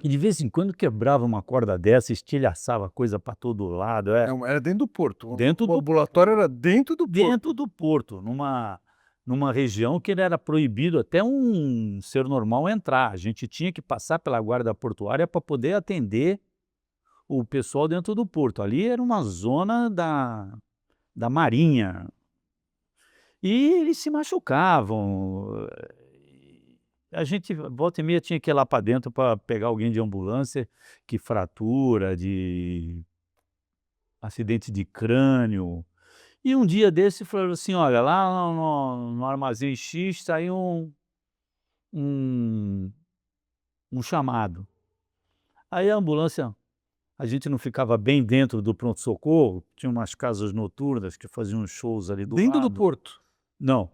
E de vez em quando quebrava uma corda dessa, estilhaçava coisa para todo lado. Era dentro do porto. Dentro O do ambulatório era dentro do porto. Dentro do porto, numa região que ele era proibido até um ser normal entrar. A gente tinha que passar pela guarda portuária para poder atender o pessoal dentro do porto. Ali era uma zona da marinha. E eles se machucavam. A gente, volta e meia, tinha que ir lá para dentro para pegar alguém de ambulância, que fratura, de acidente de crânio. E um dia desse falaram assim: olha, lá no armazém X saiu um chamado. Aí a ambulância, a gente não ficava bem dentro do pronto-socorro, tinha umas casas noturnas que faziam shows ali do Dentro do lado. porto. Não,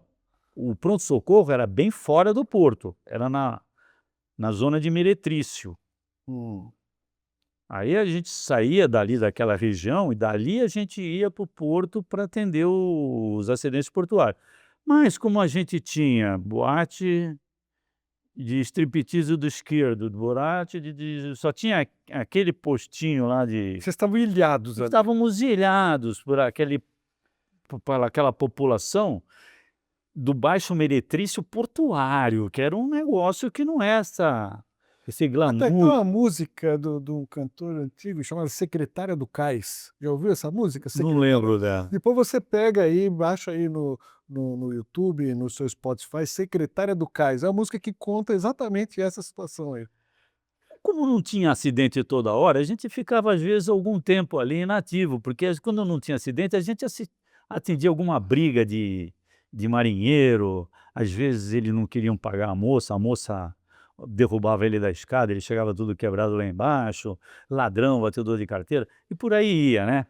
o pronto-socorro era bem fora do porto, era na zona de Meretrício. Aí a gente saía dali daquela região e dali a gente ia para o porto para atender os acidentes portuários. Mas como a gente tinha boate de striptease do esquerdo, boate só tinha aquele postinho lá de... Vocês estavam ilhados ali. Estávamos ilhados por aquela população do Baixo Meretrício portuário, que era um negócio que não é esse glamour. Até tem uma música de um cantor antigo chamado Secretária do Cais. Já ouviu essa música? Não lembro dela. Depois você pega aí, baixa aí no YouTube, no seu Spotify, Secretária do Cais. É uma música que conta exatamente essa situação aí. Como não tinha acidente toda hora, a gente ficava às vezes algum tempo ali inativo, porque quando não tinha acidente a gente atendia alguma briga de marinheiro, às vezes eles não queriam pagar a moça derrubava ele da escada, ele chegava tudo quebrado lá embaixo, ladrão, batedor de carteira, e por aí ia, né?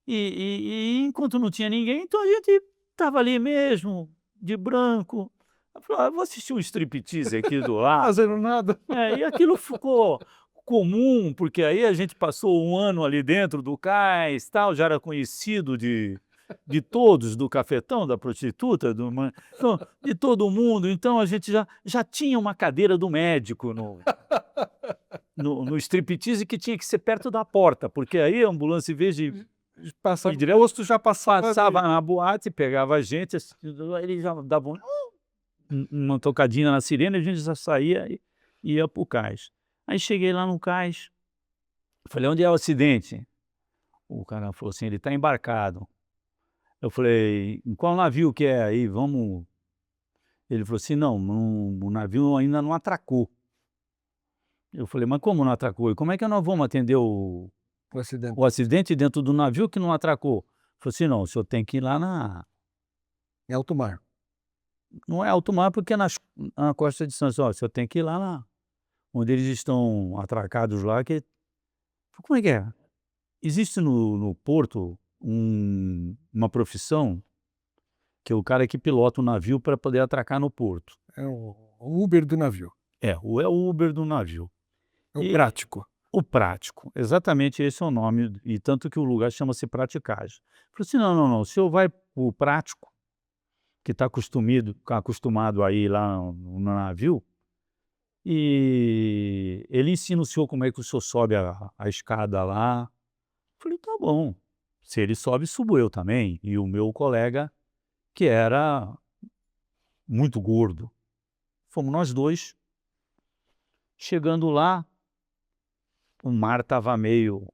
E enquanto não tinha ninguém, então a gente estava ali mesmo, de branco. Eu falei: "Ah, vou assistir um striptease aqui do lado." Fazendo nada. E aquilo ficou comum, porque aí a gente passou um ano ali dentro do cais, tal, já era conhecido de todos, do cafetão, da prostituta, então, de todo mundo. Então a gente já tinha uma cadeira do médico no striptease, que tinha que ser perto da porta, porque aí a ambulância, em vez de Passava, direto, o posto já passava na boate, pegava a gente, ele já dava uma tocadinha na sirene, a gente já saía e ia para o cais. Aí cheguei lá no cais, falei: "Onde é o acidente?" O cara falou assim: "Ele está embarcado." Eu falei: "Em qual navio que é aí? Vamos..." Ele falou assim: "Não, o navio ainda não atracou." Eu falei: "Mas como não atracou? E como é que nós vamos atender o acidente. acidente dentro do navio que não atracou?" Ele falou assim: "Não, o senhor tem que ir lá Em alto mar. não é alto mar, porque é na costa de Santos. Ó, o senhor tem que ir lá onde eles estão atracados lá, que..." Como é que é? Existe no porto uma profissão que é o cara que pilota o navio para poder atracar no porto. É o Uber do navio. É o Uber do navio. É o E prático. o prático, exatamente esse é o nome, e tanto que o lugar chama-se praticagem. Falei assim: "Não, não, não, o senhor vai para o prático, que está acostumado a ir lá no navio, e ele ensina o senhor como é que o senhor sobe a escada lá." Falei: "Tá bom, se ele sobe, subo eu também." E o meu colega, que era muito gordo. Fomos nós dois. Chegando lá, o mar estava meio...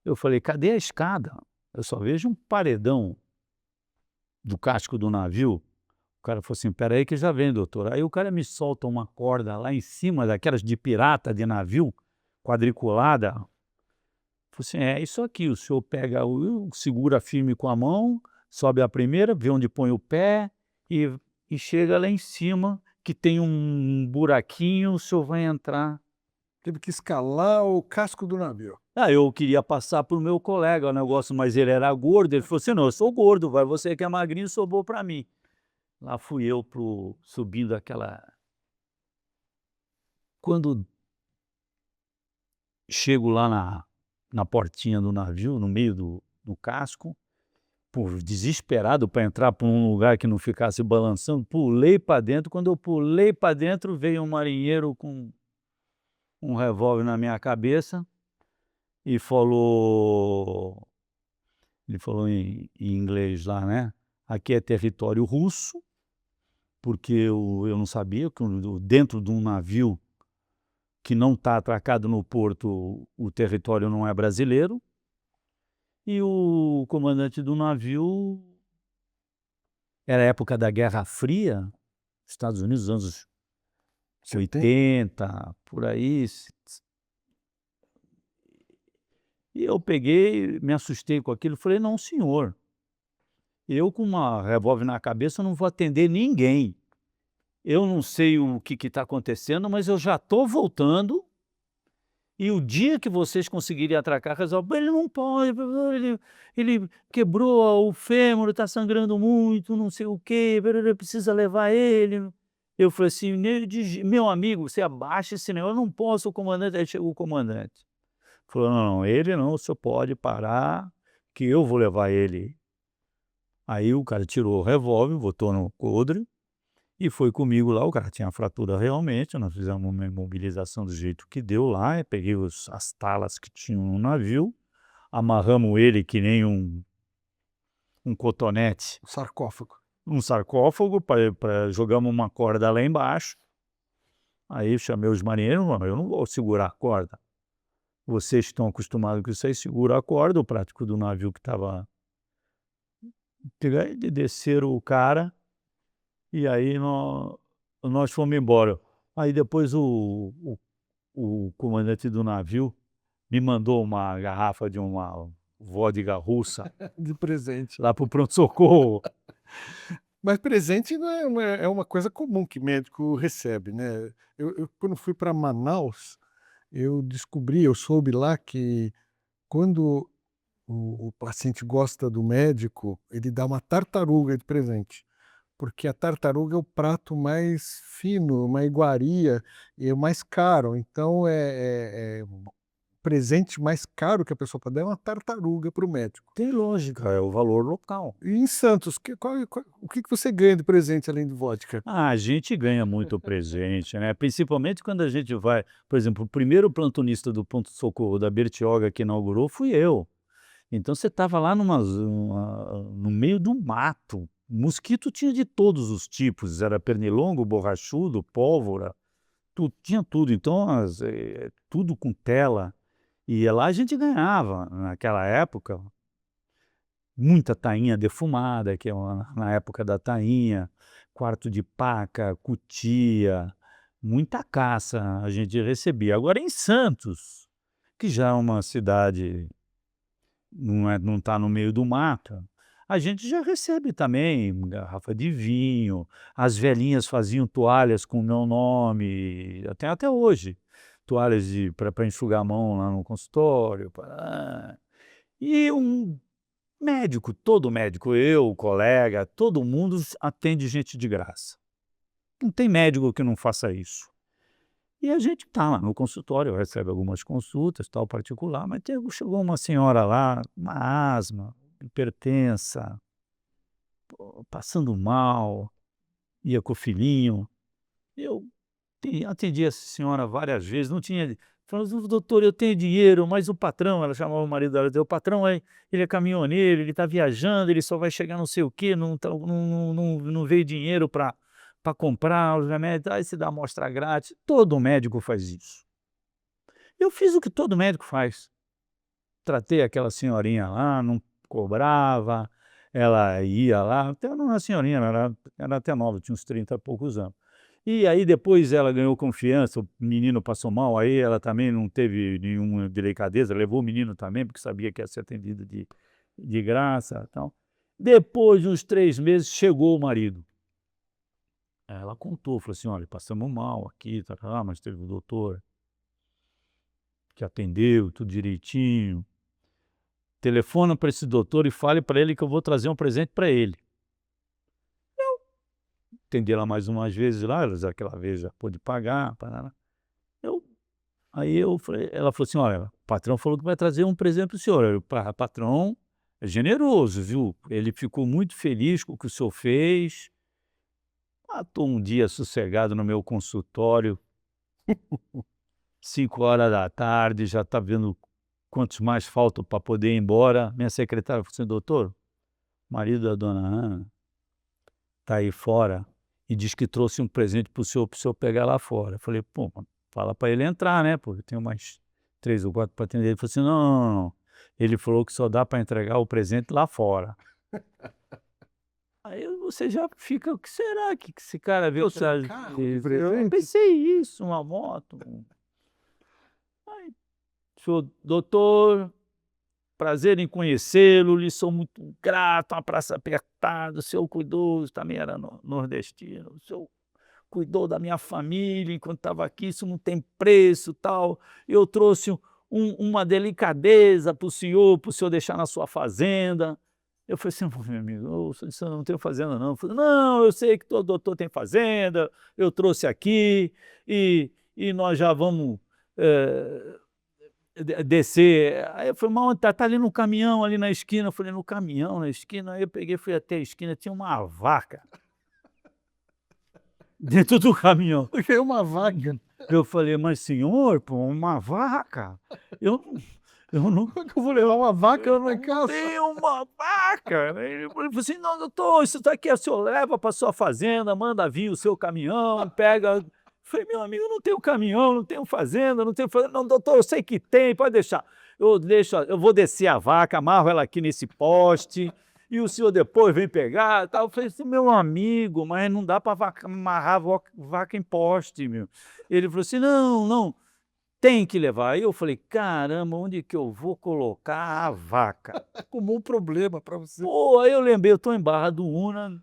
Eu falei: "Cadê a escada? Eu só vejo um paredão do casco do navio." O cara falou assim: "Espera aí que já vem, doutor." Aí o cara me solta uma corda lá em cima, daquelas de pirata de navio, quadriculada. Falei assim: "É isso aqui, o senhor pega, segura firme com a mão, sobe a primeira, vê onde põe o pé e chega lá em cima, que tem um buraquinho, o senhor vai entrar." Teve que escalar o casco do navio. Eu queria passar para o meu colega o negócio, mas ele era gordo. Ele falou assim: "Não, eu sou gordo, vai você que é magrinho, sobrou para mim." Lá fui eu subindo aquela. Quando chego lá na portinha do navio, no meio do casco, por desesperado para entrar por um lugar que não ficasse balançando, pulei para dentro. Quando eu pulei para dentro, veio um marinheiro com um revólver na minha cabeça e falou, ele falou em inglês lá, né? Aqui é território russo, porque eu não sabia que dentro de um navio que não está atracado no porto, o território não é brasileiro. E o comandante do navio, era a época da Guerra Fria, Estados Unidos, anos 80, por aí. E eu peguei, me assustei com aquilo, falei: "Não, senhor, eu com uma revólver na cabeça não vou atender ninguém. Eu não sei o que está acontecendo, mas eu já estou voltando, e o dia que vocês conseguirem atracar, resolve". "Ele não pode, ele quebrou o fêmur, está sangrando muito, não sei o quê, precisa levar ele". Eu falei assim: Meu amigo, você abaixa esse negócio, eu não posso, o comandante". Aí chegou o comandante, falou: "Não, não, ele não, o senhor pode parar, que eu vou levar ele". Aí o cara tirou o revólver, botou no coldre e foi comigo lá. O cara tinha fratura realmente, nós fizemos uma imobilização do jeito que deu lá, e peguei as talas que tinham no navio, amarramos ele que nem um cotonete, O sarcófago. um sarcófago, jogamos uma corda lá embaixo. Aí chamei os marinheiros: "Não, eu não vou segurar a corda. Vocês estão acostumados com isso aí, segura a corda". O prático do navio que estava, desceram o cara. E aí nós fomos embora. Aí depois o comandante do navio me mandou uma garrafa de uma vodka russa De presente. lá para o pronto-socorro. Mas presente não é uma coisa comum que médico recebe, né. Eu quando fui para Manaus, eu soube lá que quando o paciente gosta do médico, ele dá uma tartaruga de presente, porque a tartaruga é o prato mais fino, uma iguaria, e é o mais caro. Então o presente mais caro que a pessoa pode dar é uma tartaruga para o médico. Tem lógica, é o valor local. E em Santos, o que que você ganha de presente além de vodka? Ah, a gente ganha muito presente, né, principalmente quando a gente vai, por exemplo, o primeiro plantonista do pronto-socorro da Bertioga que inaugurou fui eu. Então você estava lá no meio do mato, mosquito tinha de todos os tipos, era pernilongo, borrachudo, pólvora, tinha tudo. Então tudo com tela, e lá a gente ganhava, naquela época, muita tainha defumada, que é na época da tainha, quarto de paca, cutia, muita caça a gente recebia. Agora em Santos, que já é uma cidade, não está no meio do mato, a gente já recebe também garrafa de vinho, as velhinhas faziam toalhas com o meu nome, até hoje, toalhas para enxugar a mão lá no consultório, e um médico, todo médico, eu, o colega, todo mundo atende gente de graça. Não tem médico que não faça isso. E a gente tá lá no consultório, recebe algumas consultas, tal, particular, mas chegou uma senhora lá, uma asma, hipertensa, passando mal, ia com o filhinho. Eu atendi essa senhora várias vezes, não tinha. Falou: "Doutor, eu tenho dinheiro, mas o patrão", ela chamava o marido dela, dizia: "O patrão ele é caminhoneiro, ele está viajando, ele só vai chegar não sei o quê, não veio dinheiro para comprar os remédios, aí se dá amostra grátis". Todo médico faz isso. Eu fiz o que todo médico faz. Tratei aquela senhorinha lá, não cobrava, ela ia lá, até não era uma senhorinha, ela era até nova, tinha uns 30 e poucos anos. E aí depois ela ganhou confiança, o menino passou mal, aí ela também não teve nenhuma delicadeza, levou o menino também, porque sabia que ia ser atendido de graça, e tal. Depois de uns 3 meses, chegou o marido. Ela contou, falou assim: "Olha, passamos mal aqui, mas teve o doutor que atendeu, tudo direitinho. Telefona para esse doutor e fale para ele que eu vou trazer um presente para ele". atendi ela mais umas vezes lá, aquela vez já pôde pagar, parará. Eu Aí eu falei ela falou assim: "Olha, o patrão falou que vai trazer um presente para o senhor". Eu: patrão é generoso, viu, ele ficou muito feliz com o que o senhor fez". Estou um dia sossegado no meu consultório, 5 horas da tarde, já está vendo quantos mais faltam para poder ir embora. Minha secretária falou assim: "Doutor, o marido da dona Ana está aí fora e diz que trouxe um presente para o senhor pegar lá fora". Eu falei: "Pô, fala para ele entrar, né, pô, eu tenho mais 3 ou 4 para atender". Ele falou assim: "Não, não, não, não, ele falou que só dá para entregar o presente lá fora". Aí você já fica: "O que será que esse cara veio Trouxe um atrás carro de de". Eu presente? pensei isso, uma moto. Aí, senhor doutor, prazer em conhecê-lo, lhe sou muito grato, uma praça apertada, o senhor cuidou, também era nordestino, o senhor cuidou da minha família enquanto estava aqui, isso não tem preço, tal. Eu trouxe uma delicadeza para o senhor deixar na sua fazenda. Eu falei assim: "Meu amigo, eu não tenho fazenda não". Eu falei: "Não, eu sei que todo doutor tem fazenda, eu trouxe aqui e nós já vamos, eh, descer". Aí eu falei: "Mas onde tá?". "Tá ali no caminhão, ali na esquina". Eu falei: "No caminhão, na esquina?". Aí eu peguei, fui até a esquina, tinha uma vaca dentro do caminhão. Porque é uma vaca. Eu falei: "Mas senhor, pô, uma vaca? Eu eu não Como é que eu vou levar uma vaca na casa? tenho uma vaca". Aí ele falou assim: "Não, doutor, isso daqui o senhor leva para sua fazenda, manda vir o seu caminhão, pega". Eu falei: "Meu amigo, eu não tenho caminhão, não tenho fazenda, não tenho fazenda". "Não, doutor, eu sei que tem, pode deixar. Eu vou descer a vaca, amarro ela aqui nesse poste, e o senhor depois vem pegar", tal. Eu falei assim: "Meu amigo, mas não dá para amarrar vaca em poste, meu". Ele falou assim: "Não, não, tem que levar". Aí eu falei: "Caramba, onde que eu vou colocar a vaca?". Arrumou um problema para você. Pô, aí eu lembrei, eu estou em Barra do Una,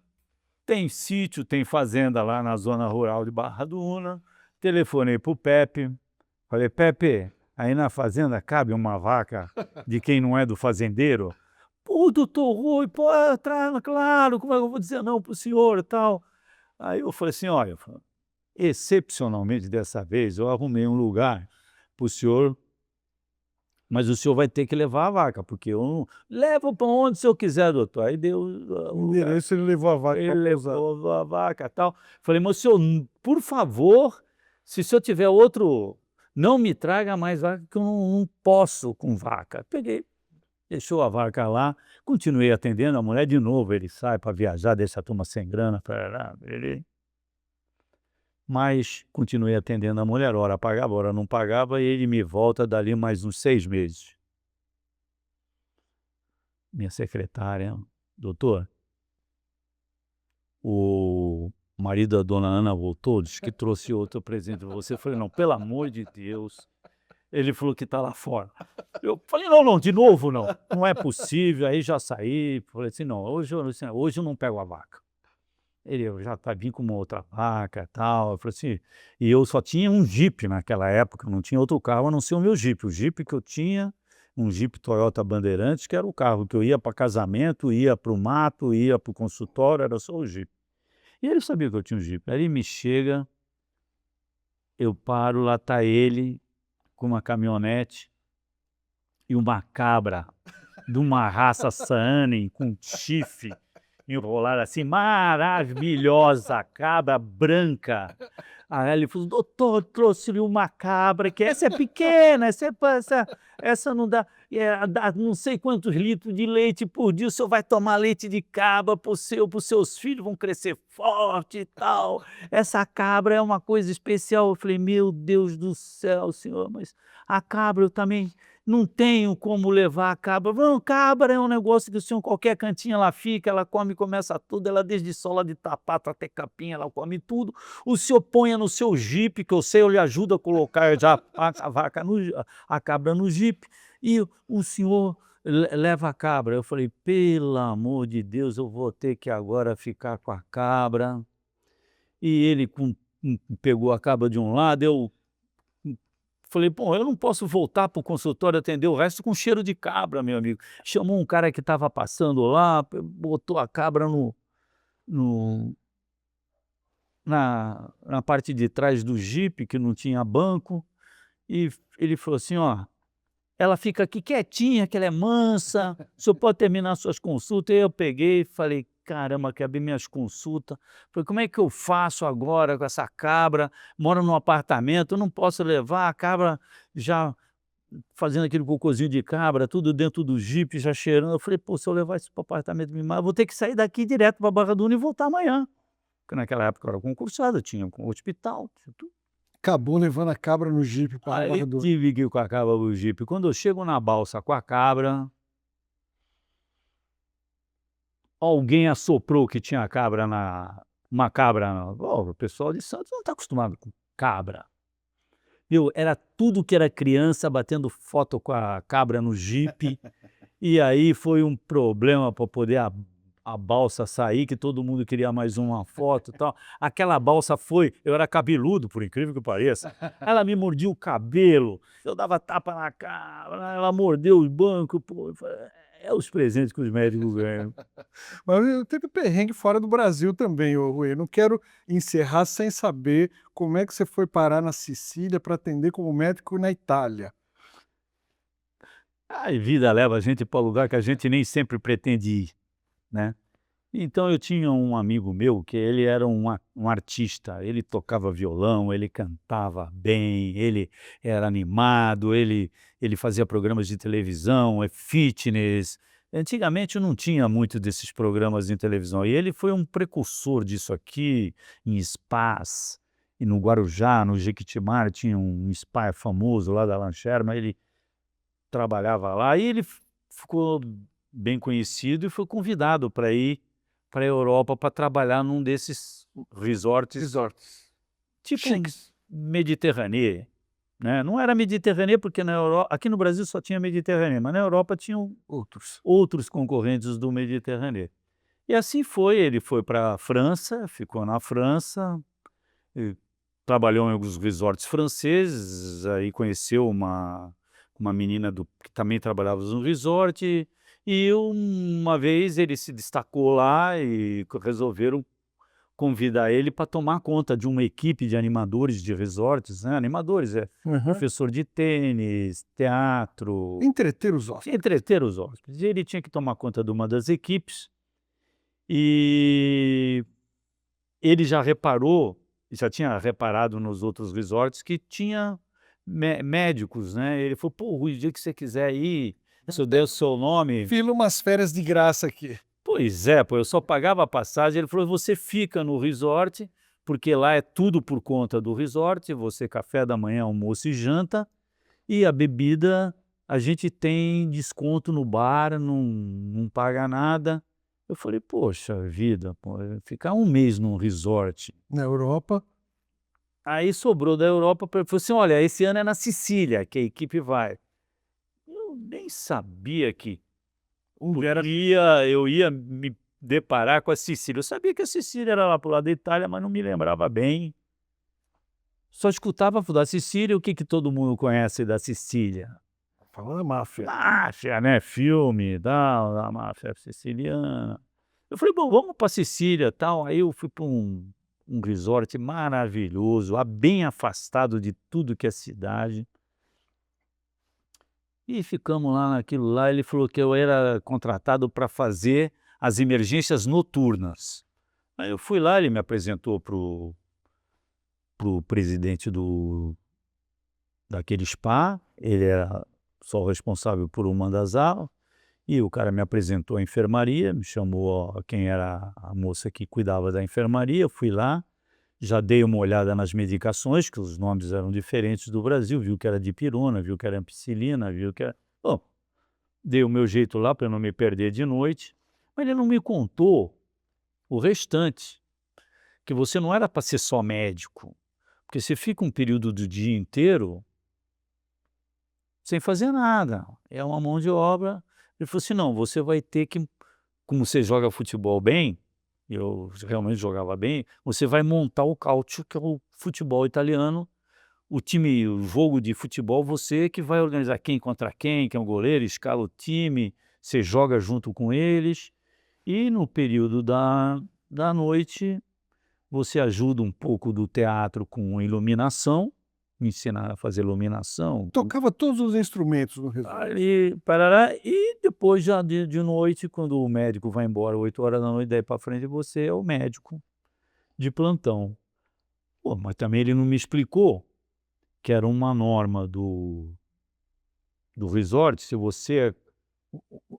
tem sítio, tem fazenda lá na zona rural de Barra do Una. Tranei para o Pepe, falei: "Pepe, aí na fazenda cabe uma vaca de quem não é do fazendeiro?". "Pô, doutor Rui, pô, claro, como é que eu vou dizer não para o senhor e tal?". Aí eu falei assim: "Olha", excepcionalmente dessa vez, eu arrumei um lugar para o senhor, mas o senhor vai ter que levar a vaca, porque eu não levo para onde o senhor quiser, doutor". Aí deu No o lugar, endereço ele levou a vaca ele para pousar. levou a vaca, e tal. Falei: "Mas o senhor, por favor, se o senhor tiver outro, não me traga mais vaca, que eu não posso com vaca". Peguei, deixou a vaca lá, continuei atendendo a mulher. De novo ele sai para viajar, deixa a turma sem grana, parará, pererê. Mas continuei atendendo a mulher, hora pagava, hora não pagava, e ele me volta dali mais uns 6 meses. Minha secretária: "Doutor, o marido da dona Ana voltou, disse que trouxe outro presente para você". Eu falei: "Não, pelo amor de Deus, ele falou que está lá fora". Eu falei: "Não, não, de novo não, não é possível". Aí já saí, falei assim: "Não, hoje eu não pego a vaca". Ele: "Eu já vim com uma outra vaca, tal". Eu falei assim, e eu só tinha um Jeep naquela época, eu não tinha outro carro a não ser o meu Jeep. O Jeep que eu tinha, um Jeep Toyota Bandeirantes, que era o carro que eu ia para casamento, ia para o mato, ia para o consultório, era só o Jeep. E ele sabia que eu tinha um Jeep. Aí ele me chega, eu paro, lá está ele com uma caminhonete e uma cabra de uma raça Saanen com chifre enrolada assim, maravilhosa, cabra branca. Aí ele falou: "Doutor, trouxe-lhe uma cabra, que essa é pequena, essa não dá, dá não sei quantos litros de leite por dia, o senhor vai tomar leite de cabra para os seus filhos, vão crescer forte e tal. Essa cabra é uma coisa especial". Eu falei: "Meu Deus do céu, senhor, mas a cabra eu também não tenho como levar a cabra". "Não, cabra é um negócio que o senhor, qualquer cantinho ela fica, ela come, começa tudo, ela desde sola de sapato até capim, ela come tudo. O senhor ponha no seu jipe, que eu sei, eu lhe ajudo a colocar já a vaca no a cabra no jipe, e o senhor leva a cabra". Eu falei: "Pelo amor de Deus, eu vou ter que agora ficar com a cabra". E ele pegou a cabra de um lado, eu falei: "Bom, eu não posso voltar para o consultório atender o resto com cheiro de cabra, meu amigo". Chamou um cara que estava passando lá, botou a cabra no na parte de trás do jipe, que não tinha banco, e ele falou assim: "Ó, ela fica aqui quietinha, que ela é mansa, o senhor pode terminar suas consultas". Aí eu peguei e falei: "Caramba, acabei minhas consultas". Falei: "Como é que eu faço agora com essa cabra? Moro num apartamento, eu não posso levar a cabra já fazendo aquele cocôzinho de cabra, tudo dentro do jipe, já cheirando". Eu falei: "Pô, se eu levar isso para o apartamento me mata, eu vou ter que sair daqui direto para Barra do Una e voltar amanhã". Porque naquela época eu era concursado, tinha um hospital, tinha tudo. Acabou levando a cabra no jipe para Aí Barra do tive que ir com a cabra para o jipe. Quando eu chego na balsa com a cabra, alguém assoprou que tinha cabra na uma cabra. O pessoal de Santos não está acostumado com cabra. Meu, era tudo que era criança batendo foto com a cabra no jipe, e aí foi um problema para poder a balsa sair, que todo mundo queria mais uma foto e tal. Aquela balsa foi, eu era cabeludo, por incrível que pareça, ela me mordia o cabelo, eu dava tapa na cabra, ela mordeu o banco, pô, é os presentes que os médicos ganham. Mas teve perrengue fora do Brasil também, ô Rui. Eu não quero encerrar sem saber como é que você foi parar na Sicília para atender como médico na Itália. A vida leva a gente para lugar que a gente nem sempre pretende ir, né. Então eu tinha um amigo meu que ele era um artista, ele tocava violão, ele cantava bem, ele era animado, ele fazia programas de televisão, fitness. Antigamente não tinha muito desses programas em televisão, e ele foi um precursor disso aqui em spas, e no Guarujá, no Jequitimar, tinha um spa famoso lá da Lancherma, ele trabalhava lá e ele ficou bem conhecido e foi convidado para ir para a Europa para trabalhar num desses resorts, Resorts. tipo um Chiques. Mediterrâneo, né, não era Mediterrâneo, porque na aqui no Brasil só tinha Mediterrâneo, mas na Europa tinham Outros. outros concorrentes do Mediterrâneo. E assim foi, ele foi para a França, ficou na França, e trabalhou em alguns resorts franceses, aí conheceu uma menina que também trabalhava no resort, e uma vez ele se destacou lá e resolveram convidar ele para tomar conta de uma equipe de animadores de resorts, né, animadores, Aham. professor de tênis, teatro, Entreter os hóspedes. entreter os hóspedes. E ele tinha que tomar conta de uma das equipes, e ele já tinha reparado nos outros resorts que tinha médicos, né, ele falou: "Pô, Rui, o dia que você quiser ir, se eu der o seu nome". Fila umas férias de graça aqui. Pois é, pô, eu só pagava a passagem, ele falou: "Você fica no resort, porque lá é tudo por conta do resort, você café da manhã, almoço e janta, e a bebida a gente tem desconto no bar, não paga nada". Eu falei: "Poxa vida, pô, ficar um mês num resort". Na Europa, Aí sobrou da Europa, pra ele falou assim: "Olha, esse ano é na Sicília que a equipe vai". Eu nem sabia que um lugar eu ia me deparar com a Sicília. Eu sabia que a Sicília era lá para o lado da Itália, mas não me lembrava bem. Só escutava falar da Sicília, o que que todo mundo conhece da Sicília? fala da máfia. Máfia, né, filme e tal, a máfia siciliana. Eu falei: "Bom, vamos para Sicília, tal". Aí eu fui para um resort maravilhoso, bem afastado de tudo que é cidade. E ficamos lá naquilo lá, ele falou que eu era contratado para fazer as emergências noturnas. Aí eu fui lá, ele me apresentou para o presidente daquele spa, ele era só o responsável por uma das alas, e o cara me apresentou a enfermaria, me chamou quem era a moça que cuidava da enfermaria, eu fui lá, já dei uma olhada nas medicações, que os nomes eram diferentes do Brasil, viu que era dipirona, viu que era ampicilina, viu que era... Bom, dei o meu jeito lá para não me perder de noite, mas ele não me contou o restante, que você não era para ser só médico, porque você fica um período do dia inteiro sem fazer nada, é uma mão de obra. Ele falou assim: "Não, você vai ter que, como você joga futebol bem", eu realmente jogava bem, "você vai montar o Calcio, que é o futebol italiano, o jogo de futebol, você que vai organizar quem é o goleiro, escala o time, você joga junto com eles, e no período da noite você ajuda um pouco do teatro com iluminação, me ensina a fazer iluminação, Tocava todos os instrumentos no resort. ali, parará, e depois já de noite, quando o médico vai embora 8 horas da noite, daí para frente você é o médico de plantão. Pô, mas também ele não me explicou que era uma norma do resort, se você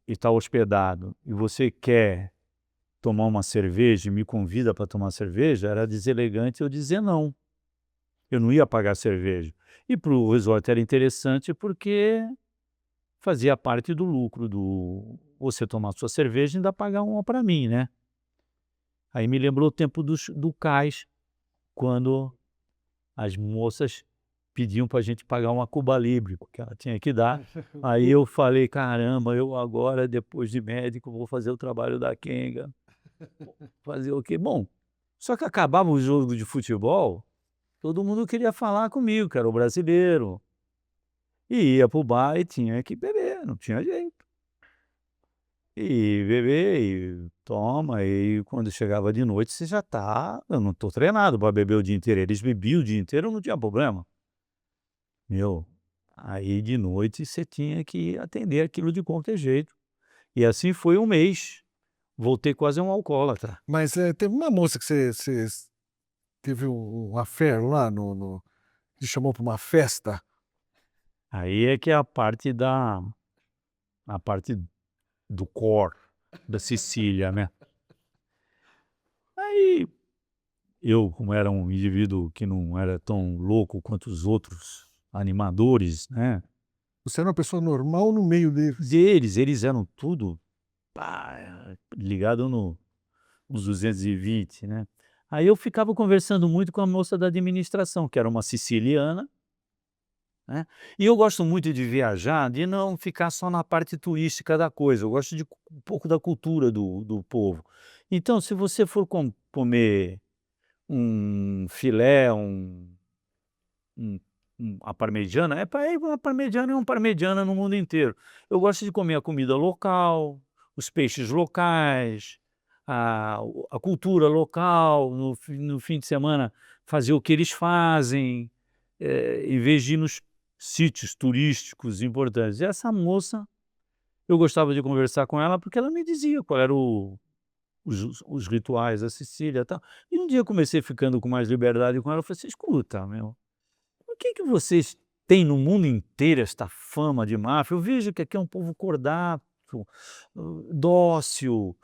está hospedado e você quer tomar uma cerveja e me convida para tomar cerveja, era deselegante eu dizer não. Eu não ia pagar cerveja. E para o resort era interessante porque fazia parte do lucro do você tomar sua cerveja e ainda pagar uma para mim, né. Aí me lembrou o tempo do cais, quando as moças pediam para a gente pagar uma Cuba Libre, porque ela tinha que dar. Aí eu falei: "Caramba, eu agora, depois de médico, vou fazer o trabalho da quenga". Fazer o quê? Bom, só que acabava o jogo de futebol, todo mundo queria falar comigo, que era o brasileiro, e ia para o bar e tinha que beber, não tinha jeito. E beber, e toma, e quando chegava de noite você já tá eu não tô treinado para beber o dia inteiro, eles bebiam o dia inteiro, não tinha problema. Meu, aí de noite você tinha que atender aquilo de qualquer jeito. E assim foi um mês, voltei quase um alcoólatra. Mas, teve uma moça que você teve um affair lá te chamou para uma festa? Aí é que é a parte do core da Sicília, né. Aí, eu como era um indivíduo que não era tão louco quanto os outros animadores, né, Você era uma pessoa normal no meio deles. eles eram tudo, pá, ligado nos 220, né. Aí eu ficava conversando muito com a moça da administração, que era uma siciliana, né, e eu gosto muito de viajar, de não ficar só na parte turística da coisa, eu gosto de um pouco da cultura do povo. Então, se você for comer um filé, um a parmegiana, é para uma parmegiana é um parmegiana no mundo inteiro. Eu gosto de comer a comida local, os peixes locais, a cultura local, no fim de semana fazer o que eles fazem, em vez de ir nos sítios turísticos importantes. E essa moça, eu gostava de conversar com ela, porque ela me dizia qual era os rituais da Sicília, e tal. E um dia eu comecei ficando com mais liberdade com ela, eu falei assim: "Escuta, meu, por que que vocês têm no mundo inteiro esta fama de máfia? Eu vejo que aqui é um povo cordato, dócil,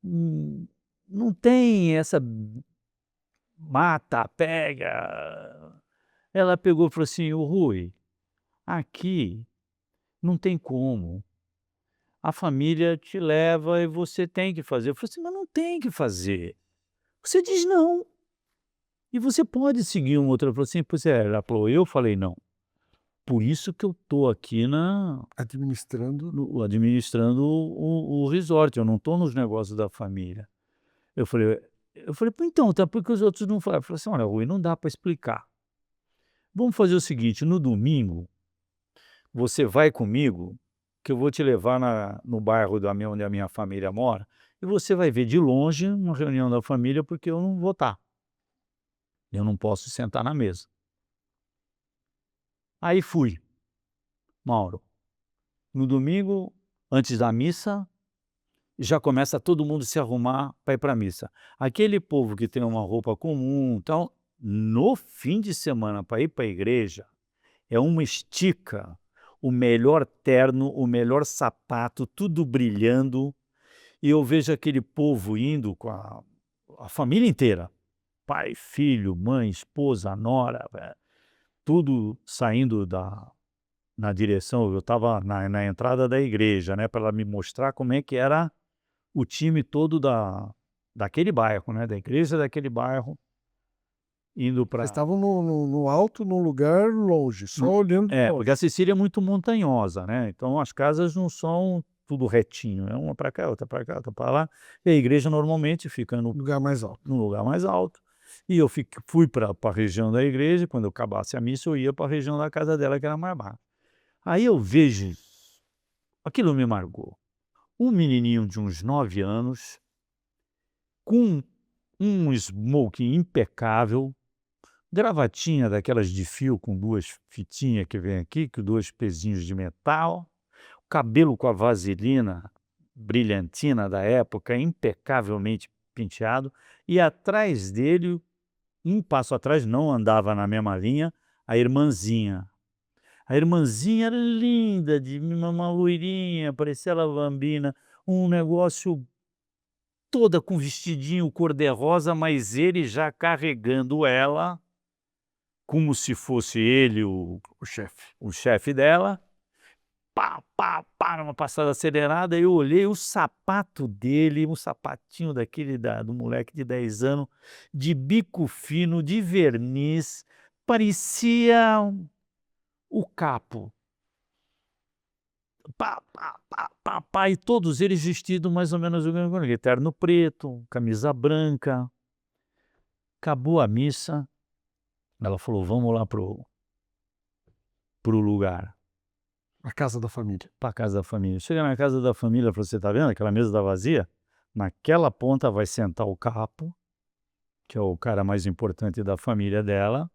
hum, não tem essa mata, pega". Ela pegou e falou assim: "Ô Rui, aqui não tem como, a família te leva e você tem que fazer". Eu falei assim: "Mas não tem que fazer, você diz não, e você pode seguir um outro". Ela falou assim: "Pois é", ela falou, eu falei: "Não, por isso que eu tô aqui Administrando. administrando o resort, eu não estou nos negócios da família". Eu falei: "Pô, então, tá, por que os outros não fazem?". Ela falou assim: "Olha, Rui, não dá para explicar. Vamos fazer o seguinte, no domingo, você vai comigo, que eu vou te levar no bairro onde a minha família mora, e você vai ver de longe uma reunião da família, porque eu não vou estar, eu não posso sentar na mesa". Aí fui, Mauro. No domingo, antes da missa, já começa todo mundo se arrumar para ir para a missa. Aquele povo que tem uma roupa comum, tal, no fim de semana para ir para a igreja, é uma estica, o melhor terno, o melhor sapato, tudo brilhando, e eu vejo aquele povo indo com a família inteira, pai, filho, mãe, esposa, nora, tudo saindo na direção. Eu estava na entrada da igreja, né, para ela me mostrar como é que era o time todo daquele bairro, né, da igreja daquele bairro, indo Vocês para estavam no alto, num lugar longe, só olhando de porque a longe. Sicília é muito montanhosa, né, então as casas não são tudo retinho, é uma para cá, outra para cá, outra para lá, e a igreja normalmente fica Lugar mais alto. no lugar mais alto, e eu fui para a região da igreja, quando eu acabasse a missa eu ia para a região da casa dela, que era mais baixa. Aí eu vejo, aquilo me marcou, um menininho de uns 9 anos, com um smoking impecável, gravatinha daquelas de fio com 2 fitinhas que vem aqui, com 2 pezinhos de metal, cabelo com a vaselina brilhantina da época, impecavelmente penteado, e atrás dele, um passo atrás, não andava na mesma linha, a irmãzinha. A irmãzinha era linda, de uma loirinha, parecia ela Bambina, um negócio toda com vestidinho cor-de-rosa, mas ele já carregando ela, como se fosse ele O chefe. o chefe dela, pá, pá, pá, numa passada acelerada, eu olhei o sapato dele, um sapatinho daquele do moleque de 10 anos, de bico fino, de verniz, parecia o Capo. Pá, pá, pá, pá, pá, e todos eles vestidos mais ou menos o mesmo, terno preto, camisa branca. Acabou a missa, ela falou: "Vamos lá pro lugar, A casa da família. pra casa da família". Chega na casa da família, ela falou: "Você tá vendo aquela mesa tá vazia? Naquela ponta vai sentar o capo, que é o cara mais importante da família dela,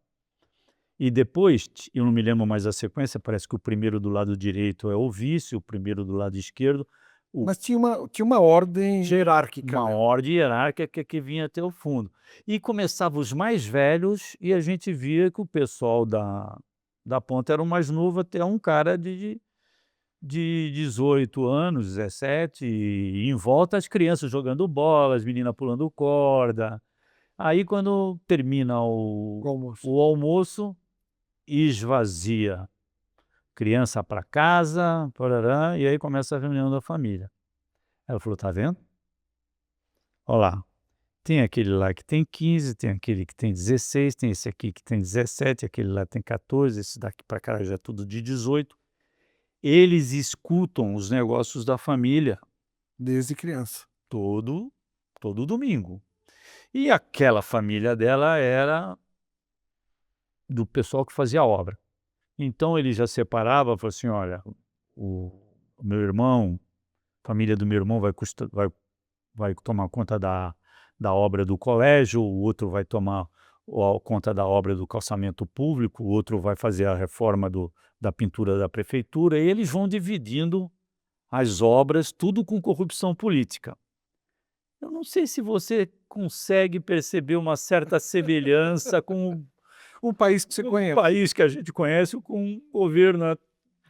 e depois eu não me lembro mais a sequência, parece que o primeiro do lado direito é o vice, o primeiro do lado esquerdo, o Mas tinha uma ordem hierárquica, uma né? ordem hierárquica que vinha até o fundo. E começava os mais velhos e a gente via que o pessoal da ponta era o mais novo, até um cara de 18 anos, 17, e em volta as crianças jogando bola, as meninas pulando corda. Aí quando termina O almoço. o almoço, esvazia. Criança para casa, parará, e aí começa a reunião da família. Ela falou: "Tá vendo? Ó lá, tem aquele lá que tem 15, tem aquele que tem 16, tem esse aqui que tem 17, aquele lá tem 14, esse daqui para cá já é tudo de 18". Eles escutam os negócios da família Desde criança. todo domingo. E aquela família dela era do pessoal que fazia a obra. Então ele já separava, falou assim: "Olha, o meu irmão, a família do meu irmão vai tomar conta da obra do colégio, o outro vai tomar conta da obra do calçamento público, o outro vai fazer a reforma da pintura da prefeitura", e eles vão dividindo as obras, tudo com corrupção política. Eu não sei se você consegue perceber uma certa semelhança com O país que você o conhece. país que a gente conhece, com o governo,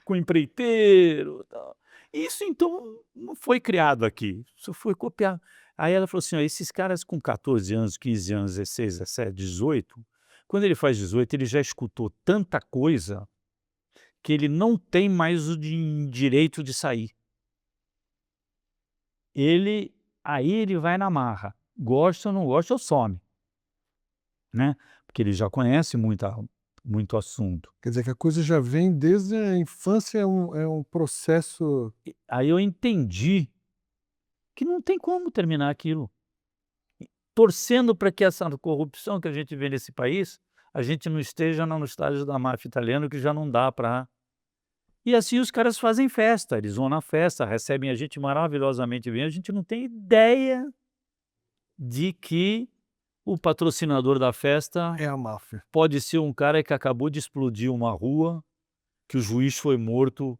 com empreiteiro, tal. Isso então não foi criado aqui, isso foi copiado. Aí ela falou assim: "Ó, esses caras com 14 anos, 15 anos, 16, 17, 18, quando ele faz 18, ele já escutou tanta coisa que ele não tem mais o direito de sair. Ele Aí ele vai na marra, gosta ou não gosta ou some, né, porque ele já conhece muito assunto". Quer dizer que a coisa já vem desde a infância, é um processo. Aí eu entendi que não tem como terminar aquilo. Torcendo para que essa corrupção que a gente vê nesse país, a gente não esteja no estágio da máfia italiana, que já não dá para. E assim os caras fazem festa, eles vão na festa, recebem a gente maravilhosamente bem, a gente não tem ideia de que o patrocinador da festa É a máfia. pode ser um cara que acabou de explodir uma rua, que o juiz foi morto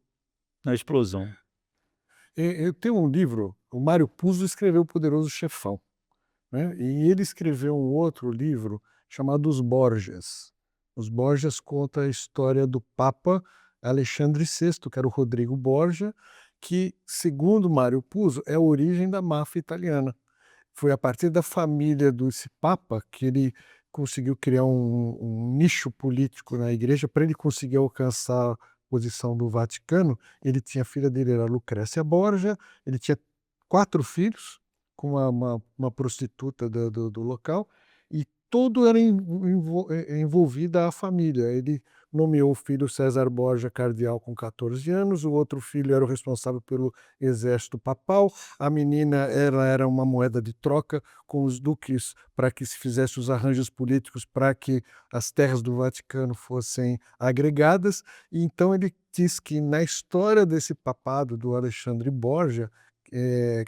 na explosão. Eu tenho um livro, o Mário Puzo escreveu O Poderoso Chefão, né, e ele escreveu um outro livro chamado Os Borgias. Os Borgias conta a história do Papa Alexandre VI, que era o Rodrigo Borgia, que, segundo Mário Puzo, é a origem da máfia italiana. Foi a partir da família desse Papa que ele conseguiu criar um nicho político na igreja para ele conseguir alcançar a posição do Vaticano. Ele tinha a filha dele, era Lucrécia Borgia, ele tinha 4 filhos com uma prostituta do local, e todo era envolvida a família. Ele nomeou o filho César Borgia cardeal com 14 anos, o outro filho era o responsável pelo exército papal, a menina ela era uma moeda de troca com os duques para que se fizesse os arranjos políticos para que as terras do Vaticano fossem agregadas. E então ele diz que na história desse papado do Alexandre Borgia,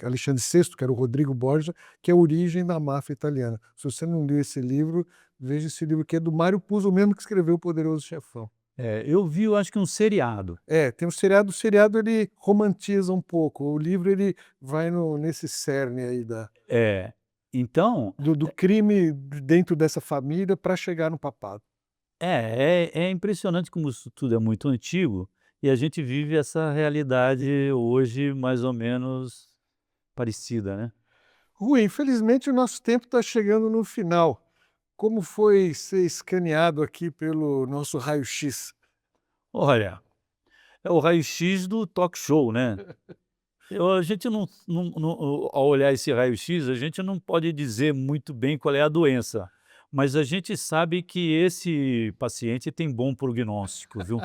Alexandre VI, que era o Rodrigo Borgia, que é a origem da máfia italiana. Se você não leu esse livro, veja esse livro que é do Mário Puzo, o mesmo que escreveu O Poderoso Chefão. Eu vi, eu acho que um seriado. Tem um seriado, o seriado ele romantiza um pouco, o livro ele vai nesse cerne aí É, então, do crime dentro dessa família para chegar no papado. é impressionante como isso tudo é muito antigo, e a gente vive essa realidade hoje mais ou menos parecida, né. Rui, infelizmente o nosso tempo está chegando no final. Como foi ser escaneado aqui pelo nosso raio-x? Olha, é o raio-x do talk show, né. A gente ao olhar esse raio-x, a gente não pode dizer muito bem qual é a doença, mas a gente sabe que esse paciente tem bom prognóstico, viu.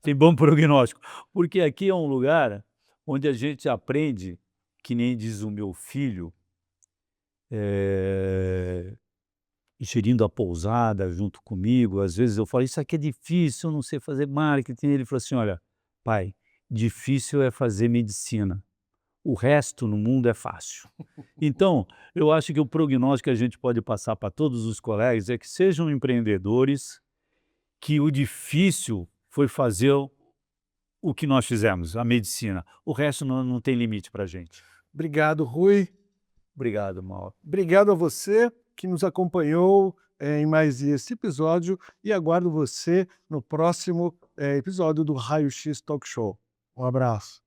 Tem bom prognóstico, porque aqui é um lugar onde a gente aprende, que nem diz o meu filho, eh, gerindo a pousada junto comigo, às vezes eu falo: "Isso aqui é difícil, eu não sei fazer marketing", ele falou assim: "Olha, pai, difícil é fazer medicina, o resto no mundo é fácil". Então, eu acho que o prognóstico que a gente pode passar para todos os colegas é que sejam empreendedores, que o difícil foi fazer o que nós fizemos, a medicina. O resto não tem limite para gente. Obrigado, Rui. Obrigado, Mauro. Obrigado a você que nos acompanhou, em mais esse episódio e aguardo você no próximo, episódio do Raio X Talk Show. Um abraço.